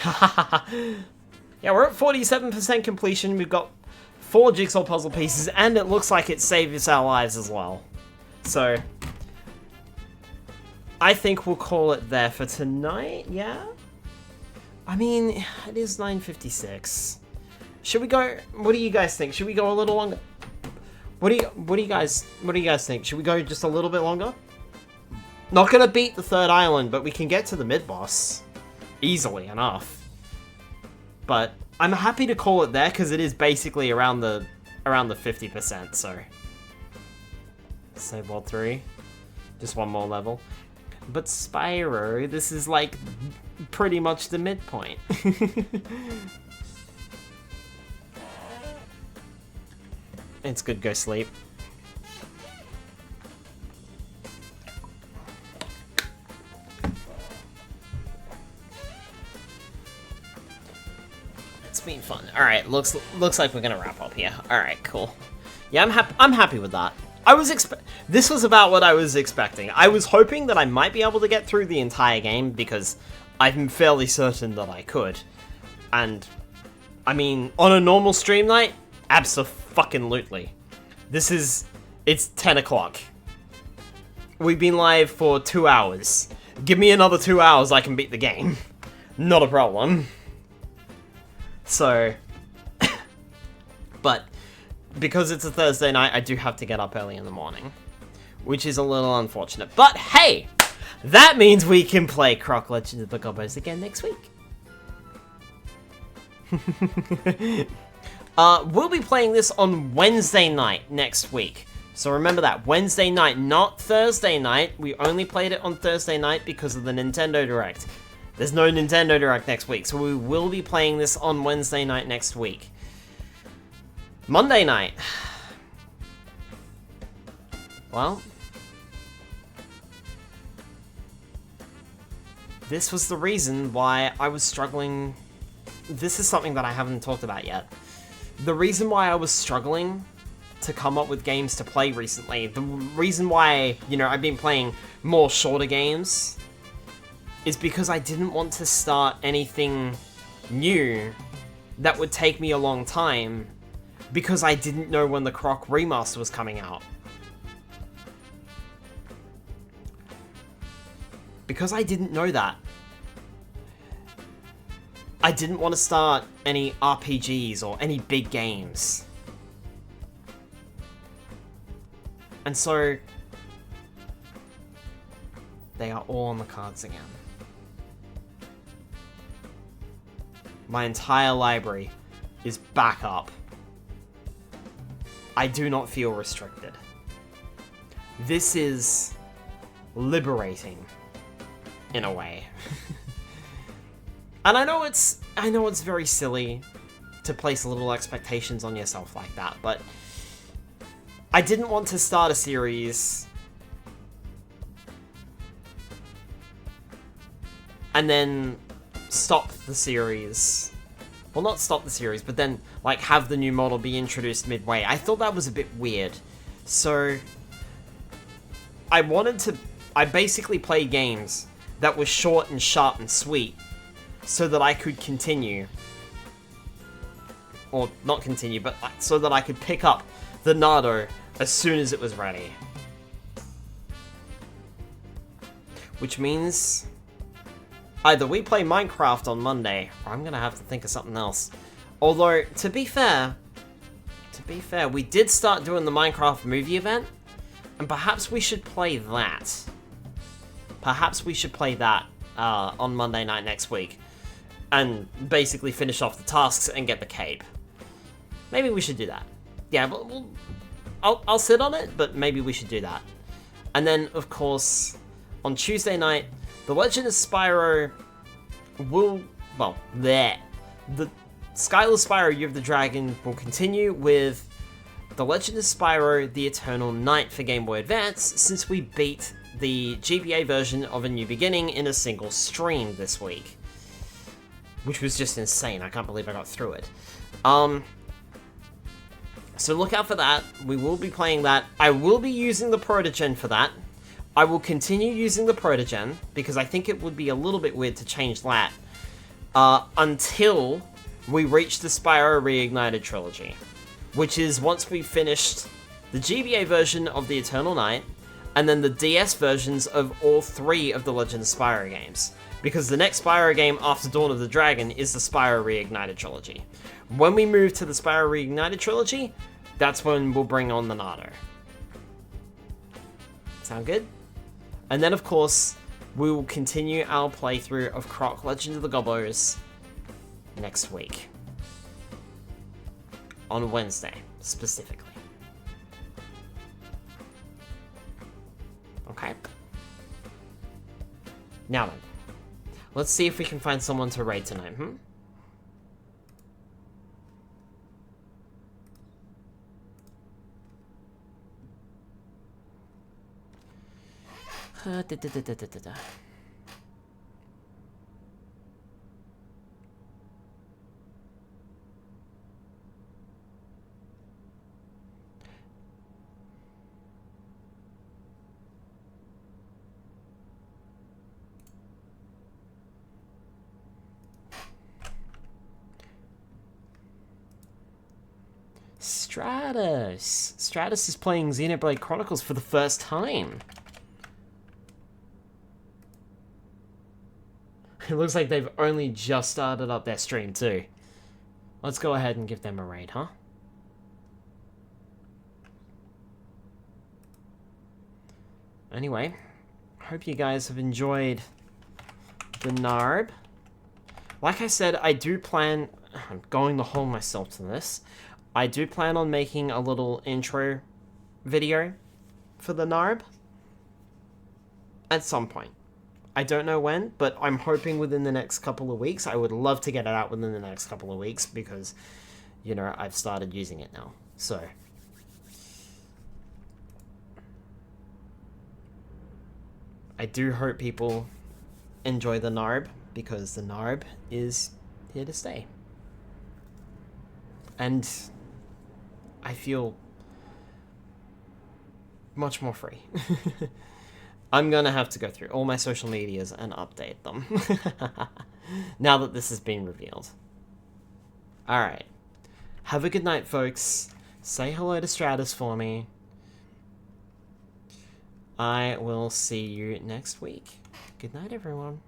Yeah, we're at 47% completion. We've got 4 jigsaw puzzle pieces, and it looks like it saves our lives as well. So, I think we'll call it there for tonight, yeah? I mean, it is 9:56. Should we go, what do you guys think? Should we go a little longer? What do you guys think? Should we go just a little bit longer? Not gonna beat the 3rd island, but we can get to the mid-boss easily enough. But I'm happy to call it there because it is basically around the 50%, so save world 3. Just one more level. But Spyro, this is like pretty much the midpoint. It's good, go sleep. It's been fun. All right, looks like we're gonna wrap up here. All right, cool. Yeah, I'm happy with that. This was about what I was expecting. I was hoping that I might be able to get through the entire game because I'm fairly certain that I could. And I mean, on a normal stream night, abso-fucking-lutely. It's 10 o'clock. We've been live for 2 hours. Give me another 2 hours, I can beat the game. Not a problem. So... but, because it's a Thursday night, I do have to get up early in the morning. Which is a little unfortunate. But hey! That means we can play Croc Legend of the Gobbos again next week. We'll be playing this on Wednesday night next week. So remember that, Wednesday night, not Thursday night. We only played it on Thursday night because of the Nintendo Direct. There's no Nintendo Direct next week, so we will be playing this on Wednesday night next week. Monday night. Well, this was the reason why I was struggling. This is something that I haven't talked about yet. The reason why I was struggling to come up with games to play recently, the reason why, you know, I've been playing more shorter games, is because I didn't want to start anything new that would take me a long time, because I didn't know when the Croc remaster was coming out. Because I didn't know that, I didn't want to start any RPGs or any big games. And so, they are all on the cards again. My entire library is back up. I do not feel restricted. This is liberating, in a way. And I know it's very silly to place little expectations on yourself like that, but I didn't want to start a series and then stop the series. Well, not stop the series, but then, like, have the new model be introduced midway. I thought that was a bit weird. So, I basically played games that were short and sharp and sweet so that I could continue. Or, not continue, but so that I could pick up the Nardo as soon as it was ready. Which means either we play Minecraft on Monday, or I'm gonna have to think of something else. Although, to be fair, we did start doing the Minecraft movie event, and perhaps we should play that. Perhaps we should play that on Monday night next week, and basically finish off the tasks and get the cape. Maybe we should do that. Yeah, but I'll sit on it, but maybe we should do that. And then, of course, on Tuesday night, The Legend of Spyro will, well, the Skyless Spyro Year of the Dragon will continue with The Legend of Spyro The Eternal Night for Game Boy Advance, since we beat the GBA version of A New Beginning in a single stream this week. Which was just insane, I can't believe I got through it. So look out for that, we will be playing that. I will be using the Protogen for that. I will continue using the Protogen, because I think it would be a little bit weird to change that, until we reach the Spyro Reignited Trilogy. Which is once we've finished the GBA version of The Eternal Night, and then the DS versions of all 3 of the Legend of Spyro games. Because the next Spyro game after Dawn of the Dragon is the Spyro Reignited Trilogy. When we move to the Spyro Reignited Trilogy, that's when we'll bring on the Nardo. Sound good? And then, of course, we will continue our playthrough of Croc Legend of the Gobbos next week. On Wednesday, specifically. Okay. Now then, let's see if we can find someone to raid tonight, Stratus is playing Xenoblade Chronicles for the first time. It looks like they've only just started up their stream too. Let's go ahead and give them a raid, huh? Anyway, hope you guys have enjoyed the NARB. Like I said, I do plan... I'm going to hold myself to this. I do plan on making a little intro video for the NARB at some point. I don't know when, but I'm hoping within the next couple of weeks. I would love to get it out within the next couple of weeks because, you know, I've started using it now. So, I do hope people enjoy the NARB because the NARB is here to stay. And I feel much more free. I'm gonna have to go through all my social medias and update them. Now that this has been revealed. Alright. Have a good night, folks. Say hello to Stratus for me. I will see you next week. Good night, everyone.